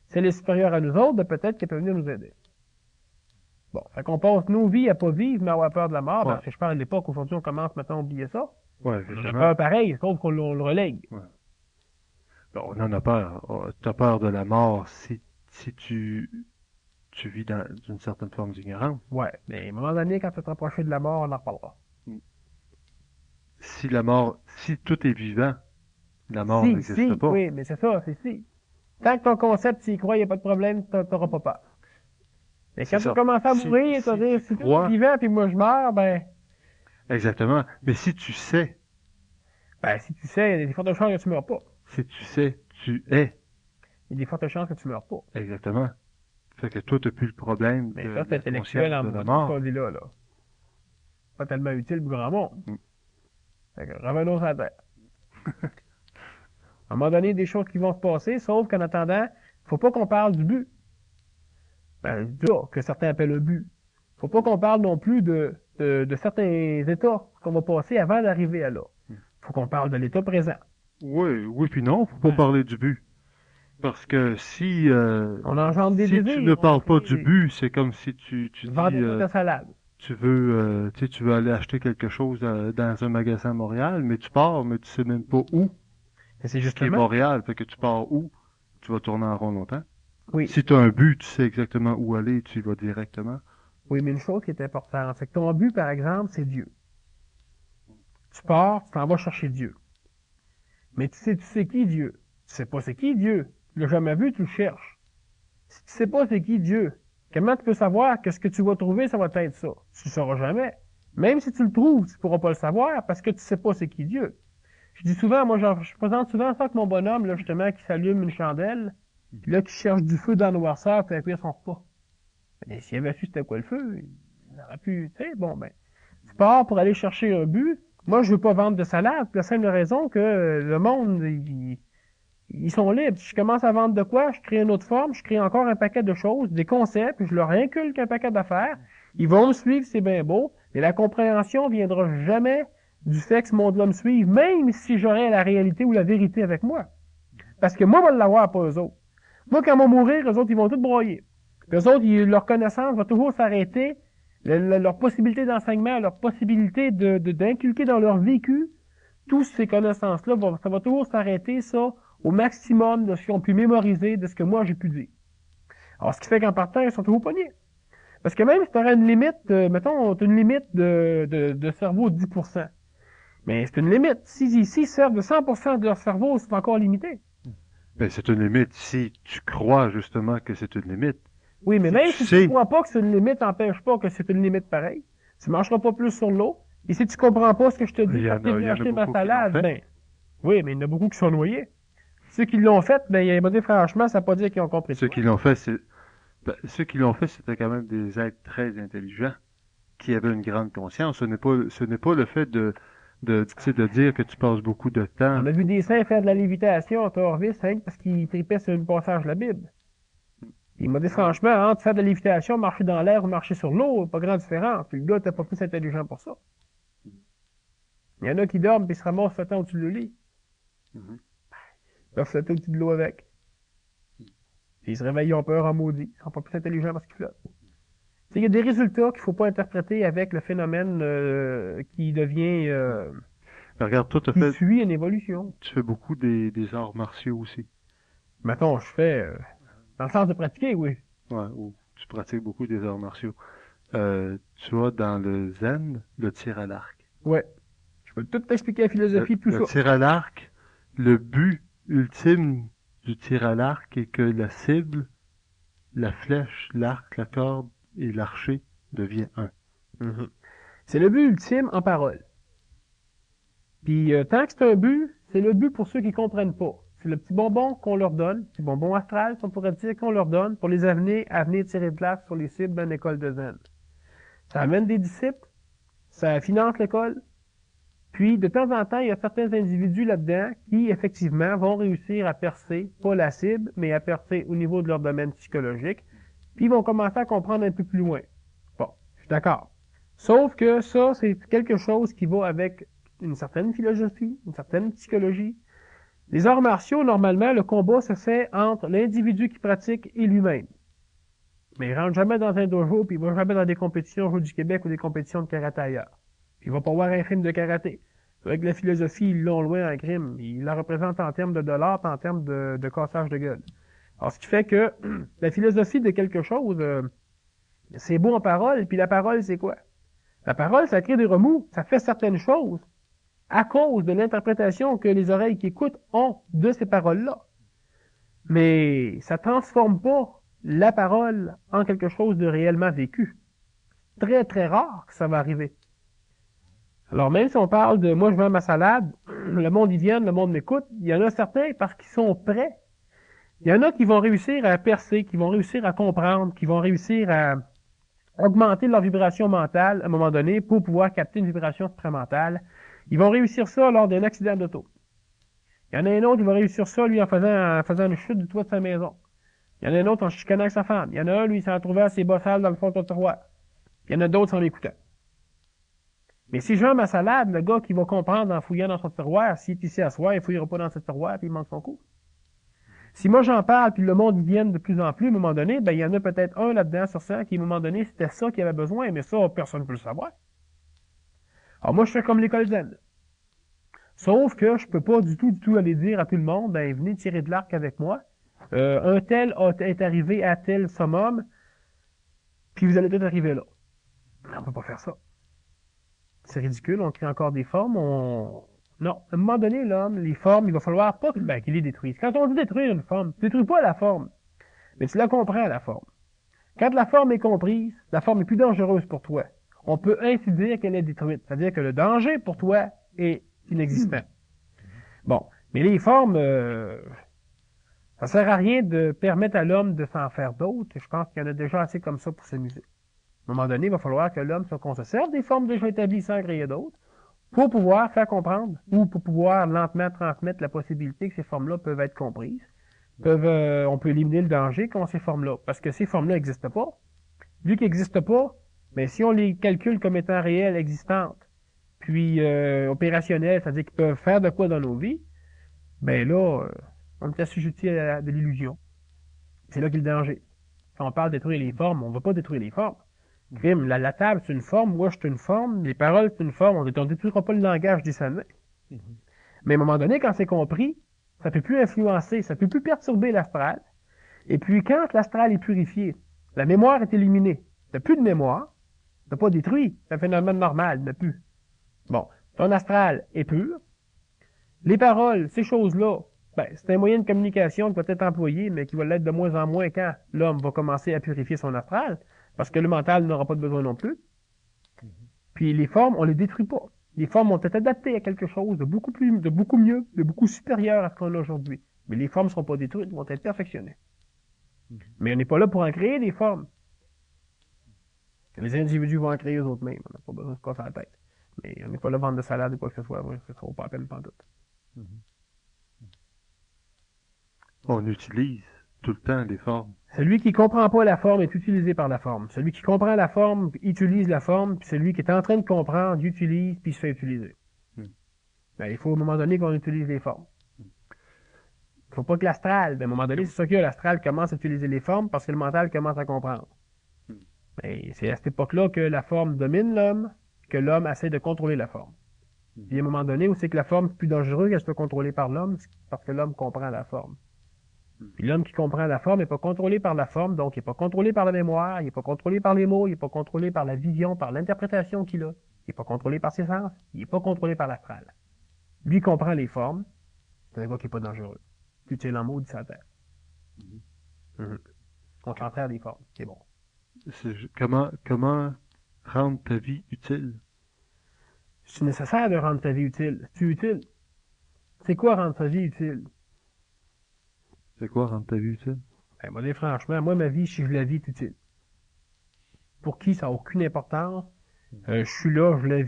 B: Si elle est supérieure à nous autres, ben peut-être qu'elle peut venir nous aider. Bon, fait qu'on passe nos vies à pas vivre, mais à avoir peur de la mort,
A: Ouais.
B: parce que je parle de l'époque, aujourd'hui on commence maintenant à oublier ça.
A: Ouais,
B: J'ai
A: évidemment.
B: peur pareil, sauf qu'on le relègue.
A: Ouais. Bon, on en a peur. T'as peur de la mort si tu vis d'une certaine forme d'ignorance.
B: Ouais, mais à un moment donné, quand tu vas te rapprocher de la mort, on en reparlera.
A: Si tout est vivant, la mort n'existe pas.
B: Oui, mais c'est ça, c'est si. Tant que ton concept, tu y crois, il n'y a pas de problème, tu n'auras pas peur. Mais
A: C'est
B: quand tu
A: ça.
B: commences à mourir, tu vas dire,
A: tu
B: si tout est
A: crois,
B: vivant, puis moi je meurs,
A: exactement. Mais si tu sais,
B: si tu sais, il y a des fortes chances que tu meurs pas.
A: si tu sais, tu es.
B: Il y a des fortes chances que tu meurs pas.
A: Exactement. Fait que toi, t'as plus le problème
B: Mais
A: de
B: ça, c'est
A: la
B: intellectuel
A: conscience
B: en
A: de la
B: maudit, ce qu'on
A: mort.
B: dit là. Pas tellement utile pour grand monde.
A: Mm.
B: Fait que revenons à la terre. À un moment donné, il y a des choses qui vont se passer, sauf qu'en attendant, faut pas qu'on parle du but. Ça, que certains appellent le but. Faut pas qu'on parle non plus de certains états qu'on va passer avant d'arriver à là. Faut qu'on parle de l'état présent.
A: Oui, puis non, faut pas parler du but. Parce que
B: On engendre des
A: si tu ne
B: désirs,
A: parles pas du but, c'est comme si tu dis,
B: vendez pas ta salade.
A: tu veux aller acheter quelque chose dans un magasin à Montréal, mais tu pars, mais tu sais même pas où,
B: Et c'est
A: qui est
B: justement,
A: Montréal, fait que tu pars où, tu vas tourner en rond longtemps.
B: oui,
A: Si tu as un but, tu sais exactement où aller, tu y vas directement.
B: oui, mais une chose qui est importante, c'est que ton but, par exemple, c'est Dieu. Tu pars, tu t'en vas chercher Dieu. Mais tu sais qui Dieu? Tu sais pas c'est qui Dieu. Tu l'as jamais vu, tu le cherches. Si tu sais pas c'est qui Dieu, comment tu peux savoir que ce que tu vas trouver, ça va être ça? Tu le sauras jamais. Même si tu le trouves, tu pourras pas le savoir parce que tu sais pas c'est qui Dieu. Je dis souvent, moi, je présente souvent ça avec mon bonhomme, là, justement, qui s'allume une chandelle, puis là, qui cherche du feu dans la noirceur pour cuire son repas. Mais s'il avait su c'était quoi le feu, il aurait pu, tu sais, bon, ben, tu pars pour aller chercher un but. Moi, je veux pas vendre de salade, pour la simple raison que le monde, ils sont libres. Si je commence à vendre de quoi, je crée une autre forme, je crée encore un paquet de choses, des concepts, je leur inculque un paquet d'affaires. Ils vont me suivre, c'est bien beau, mais la compréhension viendra jamais du fait que ce monde-là me suive, même si j'aurais la réalité ou la vérité avec moi. Parce que moi, je vais l'avoir, pas eux autres. Moi, quand ils vont mourir, eux autres, ils vont tous broyer. Puis eux autres, leur connaissance va toujours s'arrêter, leur possibilité d'enseignement, leur possibilité d'inculquer dans leur vécu, toutes ces connaissances-là, ça va toujours s'arrêter, ça, au maximum de ce qu'ils ont pu mémoriser, de ce que moi j'ai pu dire. Alors, ce qui fait qu'en partant, ils sont toujours pognés. Parce que même si tu aurais une limite, mettons, tu as une limite de cerveau de 10%. Mais c'est une limite. S'ils servent de 100% de leur cerveau, c'est encore limité.
A: Ben, c'est une limite si tu crois justement que c'est une limite.
B: Oui, mais
A: Si
B: même
A: tu
B: si tu
A: sais-
B: ne crois pas que c'est une limite, n'empêche pas que c'est une limite pareille. Tu ne marcheras pas plus sur l'eau. Et si tu comprends pas ce que je te dis, parce que tu acheter ma salade, ben, oui, mais il y en a beaucoup qui sont noyés. Ceux qui l'ont fait, ben, il m'a dit franchement, ça ne veut pas dire qu'ils ont compris.
A: ceux qui l'ont fait, c'était quand même des êtres très intelligents qui avaient une grande conscience. Ce n'est pas le fait tu sais, de dire que tu passes beaucoup de temps.
B: On a vu des saints faire de la lévitation à Torvis, hein, parce qu'ils tripaient sur une passage de la Bible. Il m'a dit franchement, entre faire de la lévitation, marcher dans l'air ou marcher sur l'eau, pas grande différence. Puis le gars n'était pas plus intelligent pour ça. Il y en a qui dorment puis se ramassent flottant au-dessus de le lit.
A: Mhm.
B: Ils peuvent flotter au-dessus de l'eau avec. Puis ils se réveillent, ils ont peur en maudit. Ils sont pas plus intelligents parce qu'ils flottent. Il y a des résultats qu'il faut pas interpréter avec le phénomène qui devient
A: Mais regarde, toi,
B: qui suit une évolution.
A: tu fais beaucoup des arts martiaux aussi.
B: Mettons, je fais dans le sens de pratiquer, oui.
A: Ouais, ou tu pratiques beaucoup des arts martiaux. Tu vois, dans le zen, le tir à l'arc.
B: Ouais. Je peux tout t'expliquer la philosophie, tout ça.
A: Le tir à l'arc, le but ultime du tir à l'arc est que la cible, la flèche, l'arc, la corde et l'archer deviennent un.
B: Mm-hmm. C'est le but ultime en parole. Puis tant que c'est un but, c'est le but pour ceux qui comprennent pas. C'est le petit bonbon qu'on leur donne, petit bonbon astral, qu'on pourrait dire qu'on leur donne pour les amener à venir tirer de place sur les cibles d'une école de zen. Ça amène des disciples, ça finance l'école, puis de temps en temps, il y a certains individus là-dedans qui, effectivement, vont réussir à percer, pas la cible, mais à percer au niveau de leur domaine psychologique, puis ils vont commencer à comprendre un peu plus loin. Bon, je suis d'accord. Sauf que ça, c'est quelque chose qui va avec une certaine philosophie, une certaine psychologie. Les arts martiaux, normalement, le combat se fait entre l'individu qui pratique et lui-même. Mais il rentre jamais dans un dojo, puis il va jamais dans des compétitions au du Québec ou des compétitions de karaté ailleurs. Puis il va pas voir un film de karaté. Avec la philosophie, ils l'ont loin en crime. Ils la représentent en termes de dollars, en termes de cassage de gueule. Alors, ce qui fait que la philosophie de quelque chose, c'est beau en parole, puis la parole, c'est quoi? La parole, ça crée des remous, ça fait certaines choses à cause de l'interprétation que les oreilles qui écoutent ont de ces paroles-là. Mais ça transforme pas la parole en quelque chose de réellement vécu. Très, très rare que ça va arriver. Alors, même si on parle de moi, je vends ma salade, le monde y vient, le monde m'écoute, il y en a certains parce qu'ils sont prêts. Il y en a qui vont réussir à percer, qui vont réussir à comprendre, qui vont réussir à augmenter leur vibration mentale à un moment donné pour pouvoir capter une vibration supramentale. Ils vont réussir ça lors d'un accident d'auto. Il y en a un autre qui va réussir ça, lui, en faisant une chute du toit de sa maison. Il y en a un autre en chicanant avec sa femme. Il y en a un, lui, il s'en trouvait à ses bossales dans le fond de son tiroir. Il y en a d'autres en l'écoutant. Mais si je vends ma salade, le gars qui va comprendre en fouillant dans son tiroir, s'il est ici à soir, il fouillera pas dans ce tiroir, puis il manque son coup. Si moi j'en parle, puis le monde y vient de plus en plus, à un moment donné, ben il y en a peut-être un là-dedans sur 100 qui, à un moment donné, c'était ça qu'il avait besoin, mais ça, personne ne peut le savoir. Alors moi, je fais comme l'école zen. Sauf que je peux pas du tout aller dire à tout le monde, ben venez tirer de l'arc avec moi. Un tel est arrivé à tel summum, puis vous allez tous arriver là. On peut pas faire ça. C'est ridicule, on crée encore des formes, Non, à un moment donné, l'homme, les formes, il va falloir pas qu'il les détruise. Quand on dit détruire une forme, tu détruis pas la forme, mais tu la comprends, la forme. Quand la forme est comprise, la forme est plus dangereuse pour toi. On peut ainsi dire qu'elle est détruite, c'est-à-dire que le danger pour toi est inexistant. Bon, mais les formes, ça sert à rien de permettre à l'homme de s'en faire d'autres. Je pense qu'il y en a déjà assez comme ça pour s'amuser. À un moment donné, il va falloir que l'homme qu'on se serve des formes déjà établies sans créer d'autres, pour pouvoir faire comprendre ou pour pouvoir lentement transmettre la possibilité que ces formes-là peuvent être comprises. On peut éliminer le danger qu'ont ces formes-là. Parce que ces formes-là n'existent pas. Vu qu'ils n'existent pas, mais si on les calcule comme étant réelles, existantes, puis opérationnelles, c'est-à-dire qu'ils peuvent faire de quoi dans nos vies, ben là, on est assujetti à de l'illusion. C'est là qu'est le danger. Quand on parle de détruire les formes, on ne va pas détruire les formes. Crime, la table, c'est une forme, moi, je suis une forme, les paroles, c'est une forme, on ne détruira pas le langage des sonnettes. Mais à un moment donné, quand c'est compris, ça ne peut plus influencer, ça ne peut plus perturber l'astral. Et puis, quand l'astral est purifié, la mémoire est éliminée. Tu n'as plus de mémoire, tu n'as pas détruit, c'est un phénomène normal, tu n'as plus. Bon, ton astral est pur. Les paroles, ces choses-là, ben, c'est un moyen de communication qui va être employé, mais qui va l'être de moins en moins quand l'homme va commencer à purifier son astral, parce que le mental n'aura pas de besoin non plus. Puis les formes, on les détruit pas. Les formes ont été adaptées à quelque chose de beaucoup mieux, de beaucoup supérieur à ce qu'on a aujourd'hui. Mais les formes ne seront pas détruites, vont être perfectionnées. Mais on n'est pas là pour en créer des formes. Les individus vont en créer eux autres mêmes. On n'a pas besoin de se casser la tête. Mais on n'est pas là pour vendre de salade ou quoi que ce soit. Ça ne sera pas à peine pantoute.
A: On utilise tout le temps les formes.
B: Celui qui comprend pas la forme est utilisé par la forme. Celui qui comprend la forme utilise la forme, puis celui qui est en train de comprendre utilise, puis se fait utiliser. Ben, il faut à un moment donné qu'on utilise les formes. Il faut pas que l'astral, ben, à un moment donné, c'est ça qu'il y a, l'astral commence à utiliser les formes parce que le mental commence à comprendre. Ben, c'est à cette époque-là que la forme domine l'homme, que l'homme essaie de contrôler la forme. Puis à un moment donné où c'est que la forme est plus dangereuse qu'elle soit contrôlée par l'homme, c'est parce que l'homme comprend la forme. Puis l'homme qui comprend la forme n'est pas contrôlé par la forme, donc il n'est pas contrôlé par la mémoire, il n'est pas contrôlé par les mots, il n'est pas contrôlé par la vision, par l'interprétation qu'il a. Il n'est pas contrôlé par ses sens, il n'est pas contrôlé par l'astral. Lui comprend les formes, c'est un gars qui n'est pas dangereux. Plus tu es en maudit sa terre. Au contraire des formes, c'est bon.
A: Comment rendre ta vie utile?
B: C'est nécessaire de rendre ta vie utile. C'est utile. C'est quoi rendre ta vie utile?
A: C'est quoi rendre ta vie utile?
B: Ben, moi, franchement, moi, ma vie, si je la vis, est utile. Pour qui, ça n'a aucune importance. Je suis là, je la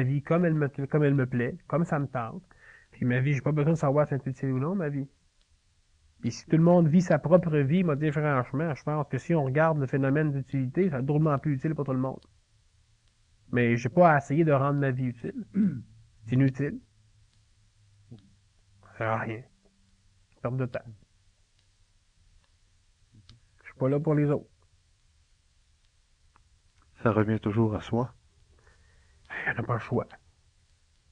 B: vis comme elle me plaît, comme ça me tente. Puis ma vie, j'ai pas besoin de savoir si c'est utile ou non, ma vie. Et si tout le monde vit sa propre vie, moi, dire franchement, je pense que si on regarde le phénomène d'utilité, c'est drôlement plus utile pour tout le monde. Mais j'ai pas à essayer de rendre ma vie utile. C'est inutile. Ça sert à rien. Perte de temps. Je suis pas là pour les autres.
A: Ça revient toujours à soi.
B: On n'a pas le choix.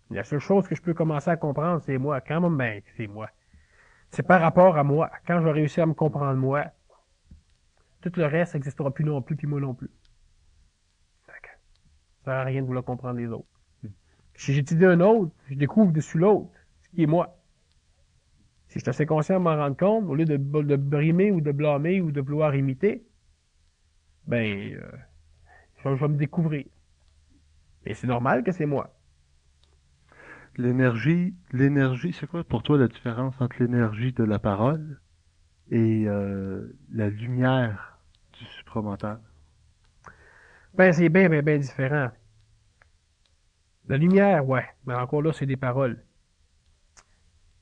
B: La seule chose que je peux commencer à comprendre, c'est moi. Quand même, ben, c'est moi. C'est par rapport à moi. Quand je vais réussir à me comprendre moi, tout le reste n'existera plus non plus, puis moi non plus. Fait que, ça sert à rien de vouloir comprendre les autres. Si j'étudie un autre, je découvre dessus l'autre, ce qui est moi. Si je suis assez conscient de m'en rendre compte, au lieu de brimer ou de blâmer ou de vouloir imiter, ben, je vais me découvrir. Et c'est normal que c'est moi.
A: L'énergie, c'est quoi pour toi la différence entre l'énergie de la parole et la lumière du supramental?
B: Ben, c'est bien différent. La lumière, ouais, mais encore là, c'est des paroles.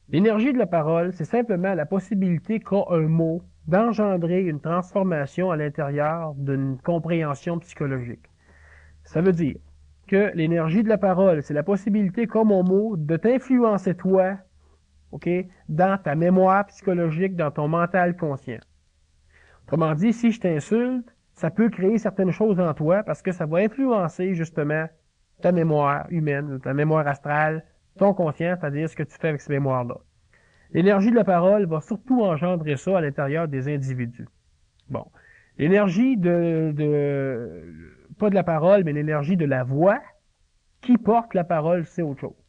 B: L'énergie de la parole, c'est simplement la possibilité qu'a un mot d'engendrer une transformation à l'intérieur d'une compréhension psychologique. Ça veut dire que l'énergie de la parole, c'est la possibilité qu'a mon mot de t'influencer toi, OK, dans ta mémoire psychologique, dans ton mental conscient. Autrement dit, si je t'insulte, ça peut créer certaines choses en toi parce que ça va influencer justement ta mémoire humaine, ta mémoire astrale, ton conscient, c'est-à-dire ce que tu fais avec ces mémoires-là. L'énergie de la parole va surtout engendrer ça à l'intérieur des individus. Bon. L'énergie pas de la parole, mais l'énergie de la voix qui porte la parole, c'est autre chose.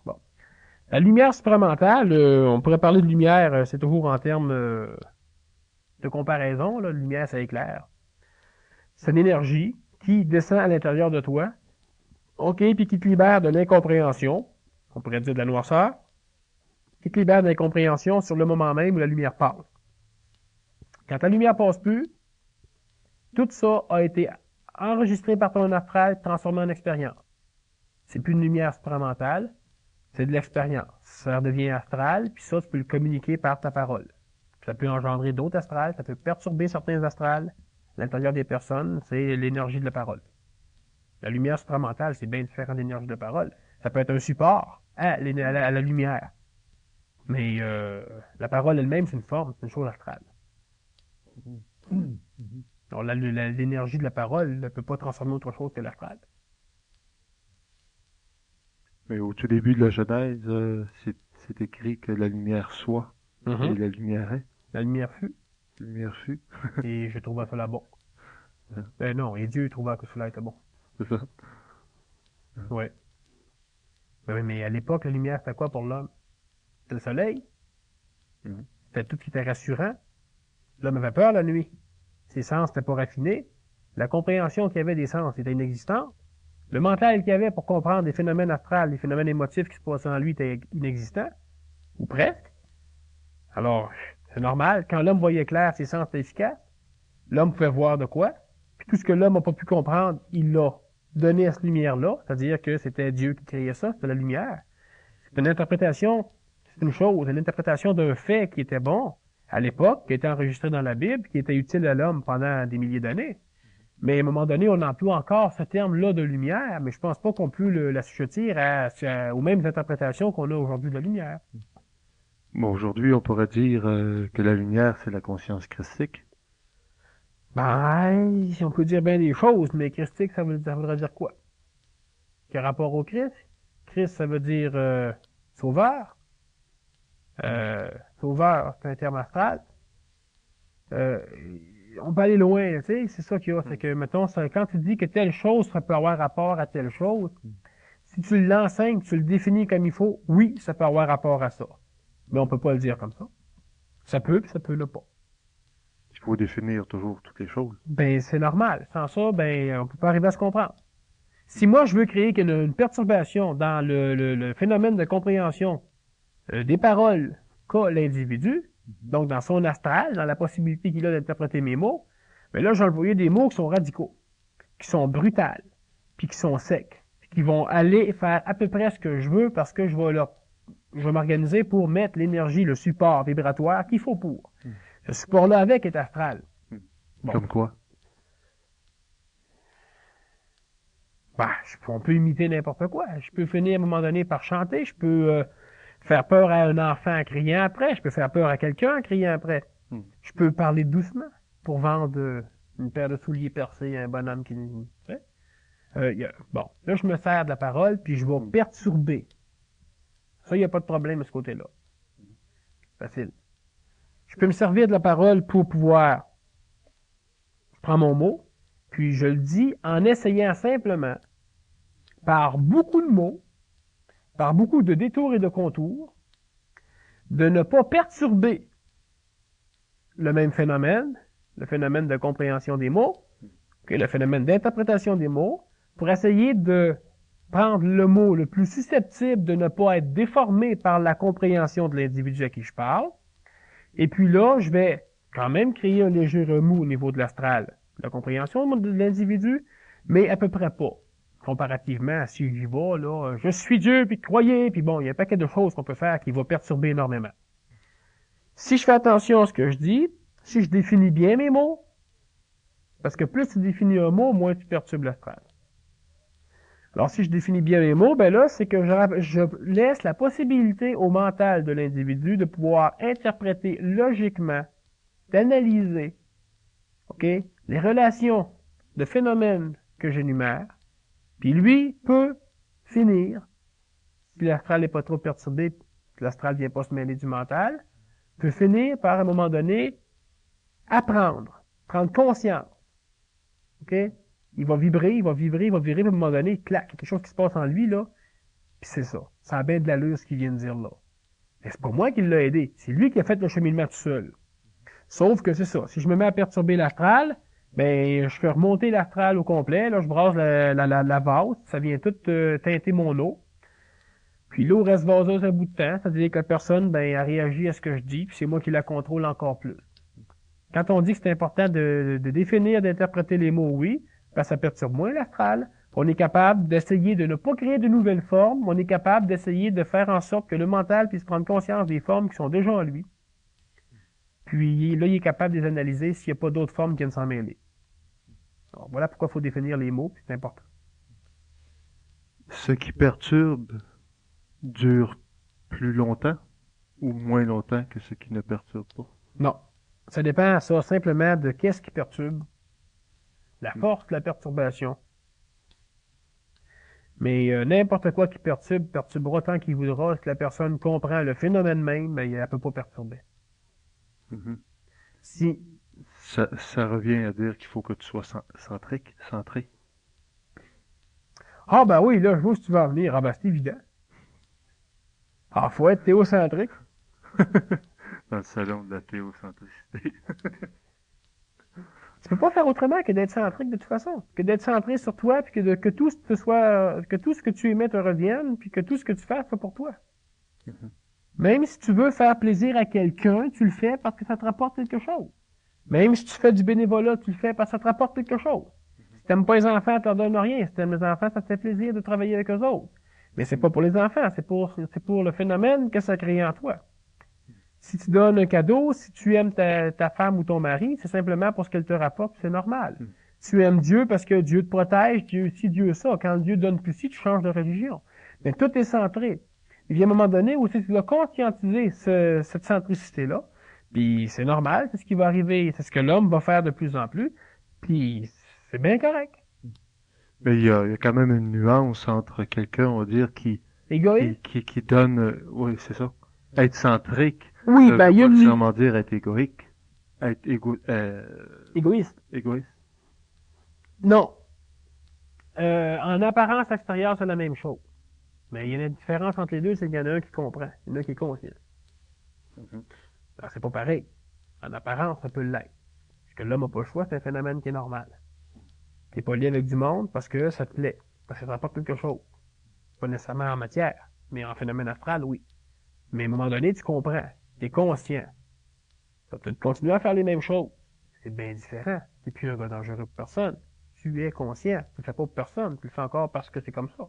B: Bon. La lumière supramentale, on pourrait parler de lumière, c'est toujours en termes de comparaison, là, lumière, ça éclaire. C'est une énergie qui descend à l'intérieur de toi, OK, puis qui te libère de l'incompréhension, on pourrait dire de la noirceur, qui te libère de l'incompréhension sur le moment même où la lumière passe. Quand la lumière passe plus, tout ça a été enregistré par ton astral, transformé en expérience. C'est plus une lumière supramentale, c'est de l'expérience. Ça devient astral, puis ça, tu peux le communiquer par ta parole. Ça peut engendrer d'autres astrales, ça peut perturber certains astrales. À l'intérieur des personnes, c'est l'énergie de la parole. La lumière supramentale, c'est bien différent de l'énergie de la parole. Ça peut être un support à la lumière. Mais la parole elle-même, c'est une forme, c'est une chose astrale. Alors, l'énergie de la parole ne peut pas transformer autre chose que l'astral.
A: Mais au tout début de la Genèse, c'est écrit que la lumière soit et la lumière est.
B: La lumière fut.
A: La lumière fut.
B: Et je trouve cela bon. Ben non, et Dieu trouva que cela était bon.
A: C'est ça.
B: Ouais. Ben oui, mais à l'époque, la lumière, c'était quoi pour l'homme? C'était le soleil. C'était tout ce qui était rassurant. L'homme avait peur la nuit. Ses sens n'étaient pas raffinés. La compréhension qu'il y avait des sens était inexistante. Le mental qu'il y avait pour comprendre des phénomènes astrales, des phénomènes émotifs qui se passaient en lui était inexistant. Ou presque. Alors, c'est normal. Quand l'homme voyait clair, ses sens étaient efficaces. L'homme pouvait voir de quoi. Puis tout ce que l'homme n'a pas pu comprendre, il l'a donné à cette lumière-là. C'est-à-dire que c'était Dieu qui créait ça, c'était la lumière. C'est une interprétation, c'est une chose, une interprétation d'un fait qui était bon à l'époque, qui était enregistré dans la Bible, qui était utile à l'homme pendant des milliers d'années. Mais à un moment donné, on emploie encore ce terme-là de lumière, mais je pense pas qu'on peut l'assujettir aux mêmes interprétations qu'on a aujourd'hui de la lumière.
A: Bon, aujourd'hui, on pourrait dire que la lumière, c'est la conscience christique.
B: Ben, on peut dire bien des choses, mais christique, ça voudrait dire quoi? Quel rapport au Christ? Christ, ça veut dire sauveur. Sauveur, c'est un terme astral. On peut aller loin, tu sais, c'est ça qu'il y a. C'est que, mettons, quand tu dis que telle chose, ça peut avoir rapport à telle chose, si tu l'enseignes, tu le définis comme il faut, oui, ça peut avoir rapport à ça. Mais on peut pas le dire comme ça. Ça peut, puis ça peut le pas.
A: Il faut définir toujours toutes les choses.
B: Ben, c'est normal. Sans ça, ben, on peut pas arriver à se comprendre. Si moi, je veux créer une perturbation dans le phénomène de compréhension des paroles qu'a l'individu, donc dans son astral, dans la possibilité qu'il a d'interpréter mes mots, ben là, j'ai envoyé des mots qui sont radicaux, qui sont brutals, puis qui sont secs, puis qui vont aller faire à peu près ce que je veux parce que je vais m'organiser pour mettre l'énergie, le support vibratoire qu'il faut pour. Ce support-là avec est astral.
A: Bon. Comme quoi?
B: Ben, on peut imiter n'importe quoi. Je peux finir à un moment donné par chanter, je peux faire peur à un enfant en criant après, je peux faire peur à quelqu'un en criant après. Je peux parler doucement pour vendre une paire de souliers percés à un bonhomme qui... Bon, là, je me sers de la parole, puis je vais perturber. Ça, il n'y a pas de problème de ce côté-là. Facile. Je peux me servir de la parole pour pouvoir... Je prends mon mot, puis je le dis en essayant simplement, par beaucoup de mots, par beaucoup de détours et de contours, de ne pas perturber le même phénomène, le phénomène de compréhension des mots, le phénomène d'interprétation des mots, pour essayer de prendre le mot le plus susceptible de ne pas être déformé par la compréhension de l'individu à qui je parle. Et puis là, je vais quand même créer un léger remous au niveau de l'astral, la compréhension de l'individu, mais à peu près pas. Comparativement à si j'y vais, là, je suis Dieu, puis croyez, puis bon, il y a un paquet de choses qu'on peut faire qui va perturber énormément. Si je fais attention à ce que je dis, si je définis bien mes mots, parce que plus tu définis un mot, moins tu perturbes l'astral. Alors, si je définis bien mes mots, ben là, c'est que je laisse la possibilité au mental de l'individu de pouvoir interpréter logiquement, d'analyser, OK, les relations de phénomènes que j'énumère, puis lui peut finir, si l'astral n'est pas trop perturbé, que l'astral ne vient pas se mêler du mental, peut finir par, à un moment donné, apprendre, prendre conscience. OK? Il va vibrer, puis à un moment donné, clac, il y a quelque chose qui se passe en lui, là, puis c'est ça. Ça a bien de l'allure, ce qu'il vient de dire là. Mais c'est pas moi qui l'ai aidé, c'est lui qui a fait le cheminement tout seul. Sauf que c'est ça, si je me mets à perturber l'astral, ben, je fais remonter l'astral au complet, là, je brasse la vase, ça vient tout teinter mon eau. Puis l'eau reste vaseuse un bout de temps, c'est-à-dire que la personne, ben, elle réagit à ce que je dis, puis c'est moi qui la contrôle encore plus. Quand on dit que c'est important de définir, d'interpréter les mots, oui, ben, ça perturbe moins l'astral. On est capable d'essayer de ne pas créer de nouvelles formes. On est capable d'essayer de faire en sorte que le mental puisse prendre conscience des formes qui sont déjà en lui. Puis là, il est capable de les analyser s'il n'y a pas d'autres formes qui viennent s'en mêler. Alors, voilà pourquoi il faut définir les mots, puis c'est important.
A: Ce qui perturbe dure plus longtemps ou moins longtemps que ce qui ne perturbe pas?
B: Non. Ça dépend, ça, simplement de qu'est-ce qui perturbe. La force de la perturbation. Mais n'importe quoi qui perturbera tant qu'il voudra. Si la personne comprend le phénomène même, ben, elle ne peut pas perturber.
A: Mm-hmm.
B: Si
A: ça revient à dire qu'il faut que tu sois centré.
B: Ah ben oui, là, je vois si tu vas en venir. Ah ben c'est évident. Ah, faut être théocentrique.
A: Dans le salon de la théocentricité.
B: Tu peux pas faire autrement que d'être centrique de toute façon. Que d'être centré sur toi, puis que tout ce que tu émets te revienne, puis que tout ce que tu fais soit pour toi.
A: Mm-hmm.
B: Même si tu veux faire plaisir à quelqu'un, tu le fais parce que ça te rapporte quelque chose. Même si tu fais du bénévolat, tu le fais parce que ça te rapporte quelque chose. Si t'aimes pas les enfants, ça te donne rien. Si t'aimes les enfants, ça te fait plaisir de travailler avec eux autres. Mais c'est pas pour les enfants, c'est pour le phénomène que ça crée en toi. Si tu donnes un cadeau, si tu aimes ta femme ou ton mari, c'est simplement pour ce qu'elle te rapporte, c'est normal. Tu aimes Dieu parce que Dieu te protège, Dieu ci, Dieu ça. Quand Dieu donne plus ci, tu changes de religion. Mais tout est centré. Il y a un moment donné où tu dois conscientiser cette centricité-là, puis c'est normal, c'est ce qui va arriver, c'est ce que l'homme va faire de plus en plus, puis c'est bien correct.
A: Mais il y a quand même une nuance entre quelqu'un, on va dire,
B: Égoïste?
A: qui donne, oui, c'est ça, être centrique.
B: Oui,
A: Ça
B: ben
A: veut
B: il y a
A: pas
B: une...
A: nécessairement dire être égoïste. Être
B: Égoïste?
A: égoïste.
B: Non. En apparence extérieure, c'est la même chose. Mais il y a une différence entre les deux, c'est qu'il y en a un qui comprend, il y en a un qui est conscient.
A: Mm-hmm.
B: Alors, c'est pas pareil. En apparence, ça peut l'être. Parce que l'homme n'a pas le choix, c'est un phénomène qui est normal. T'es pas lié avec du monde parce que ça te plaît, parce que ça t'apporte quelque chose. Pas nécessairement en matière, mais en phénomène astral, oui. Mais à un moment donné, tu comprends, t'es conscient. Tu vas peut-être continuer à faire les mêmes choses. C'est bien différent. T'es plus un gars dangereux pour personne. Tu es conscient. Tu le fais pas pour personne. Tu le fais encore parce que c'est comme ça.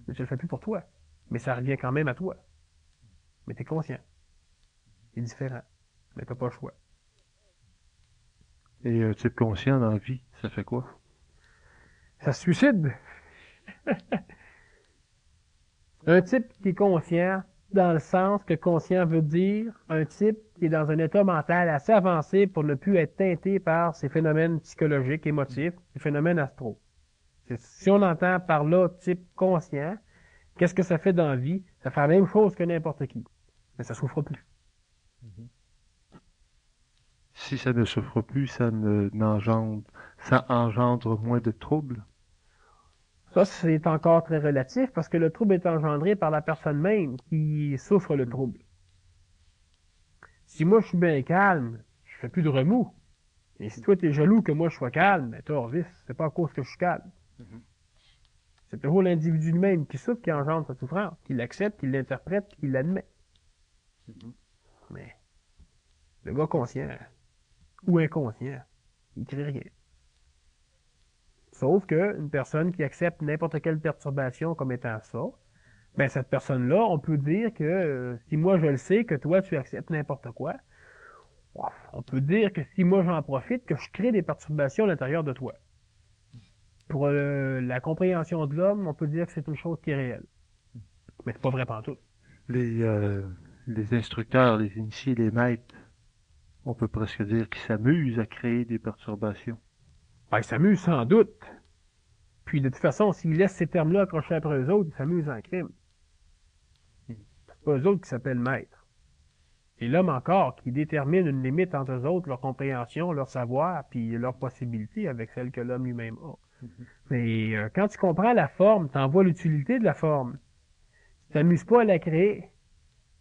B: Mais tu le fais plus pour toi. Mais ça revient quand même à toi. Mais t'es conscient. C'est différent. Mais t'as pas le choix.
A: Et un type conscient dans la vie, ça fait quoi?
B: Ça se suicide. Un type qui est conscient, dans le sens que conscient veut dire un type qui est dans un état mental assez avancé pour ne plus être teinté par ces phénomènes psychologiques, émotifs, ces phénomènes astraux. Si on entend par là type conscient, qu'est-ce que ça fait dans la vie? Ça fait la même chose que n'importe qui. Mais ça souffre plus.
A: Si ça ne souffre plus, ça engendre moins de troubles.
B: Ça, c'est encore très relatif parce que le trouble est engendré par la personne même qui souffre le trouble. Si moi je suis bien calme, je fais plus de remous. Et si toi t'es jaloux que moi je sois calme, ben t'as vice, c'est pas à cause que je suis calme. C'est toujours l'individu lui-même qui souffre, qui engendre sa souffrance, qui l'accepte, qui l'interprète, qui l'admet. Mais le gars conscient ou inconscient, il crie rien. Sauf qu'une personne qui accepte n'importe quelle perturbation comme étant ça, ben cette personne-là, on peut dire que si moi je le sais que toi tu acceptes n'importe quoi, on peut dire que si moi j'en profite, que je crée des perturbations à l'intérieur de toi. Pour la compréhension de l'homme, on peut dire que c'est une chose qui est réelle. Mais c'est pas vrai pantoute.
A: Les instructeurs, les initiés, les maîtres, on peut presque dire qu'ils s'amusent à créer des perturbations.
B: Ben, ils s'amusent sans doute. Puis de toute façon, s'ils laissent ces termes-là accrochés après eux autres, ils s'amusent en crime. C'est pas eux autres qui s'appellent maîtres. C'est l'homme encore qui détermine une limite entre eux autres, leur compréhension, leur savoir, puis leurs possibilités avec celle que l'homme lui-même a. Mais quand tu comprends la forme, tu en vois l'utilité de la forme. Tu t'amuses pas à la créer.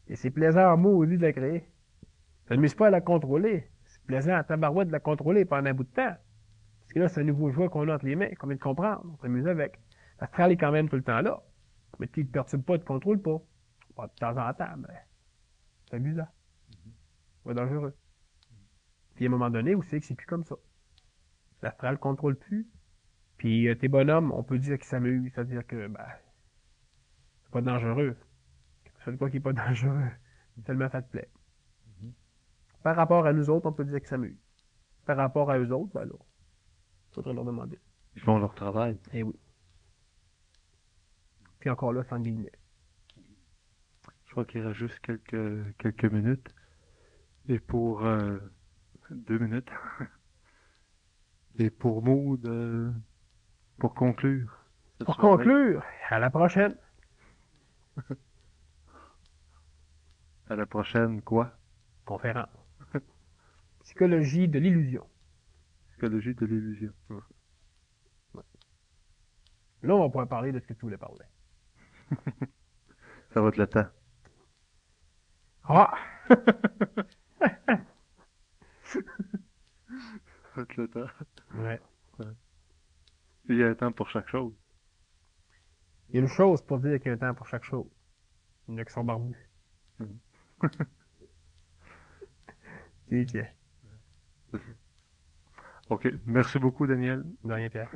B: Et c'est plaisant maudit de la créer. Tu t'amuses pas à la contrôler. C'est plaisant à tabarouette de la contrôler pendant un bout de temps. Parce que là, c'est un nouveau jouet qu'on a entre les mains, qu'on vient de comprendre. On s'amuse avec. L'astral est quand même tout le temps là. Mais tu ne te perturbe pas, tu ne contrôles pas. Pas de temps en temps, mais c'est amusant. C'est dangereux. Puis à un moment donné, où c'est que c'est plus comme ça. L'astral ne contrôle plus. Puis tes bonhommes, on peut dire qu'ils s'amusent. C'est-à-dire que, ben, c'est pas dangereux. C'est quoi qui est pas dangereux? Tellement ça te plaît. Par rapport à nous autres, on peut dire qu'ils s'amusent. Par rapport à eux autres, ben là, faudrait leur demander.
A: Ils font leur travail.
B: Eh oui. Puis encore là, sans guillemets.
A: Je crois qu'il reste juste quelques minutes. Et pour 2 minutes. Et pour Maud, pour conclure.
B: Pour conclure, à la prochaine.
A: À la prochaine, quoi?
B: Conférence. Psychologie de l'illusion.
A: Psychologie de l'illusion.
B: Là, on va pouvoir parler de ce que tu voulais parler.
A: Ça va être le temps.
B: Ah!
A: Ça va être le temps.
B: Ouais.
A: Il y a un temps pour chaque chose.
B: Il y a une chose pour dire qu'il y a un temps pour chaque chose. Il y en a qui sont barbus. Tiens.
A: Ok. Merci beaucoup, Daniel.
B: De rien, Pierre.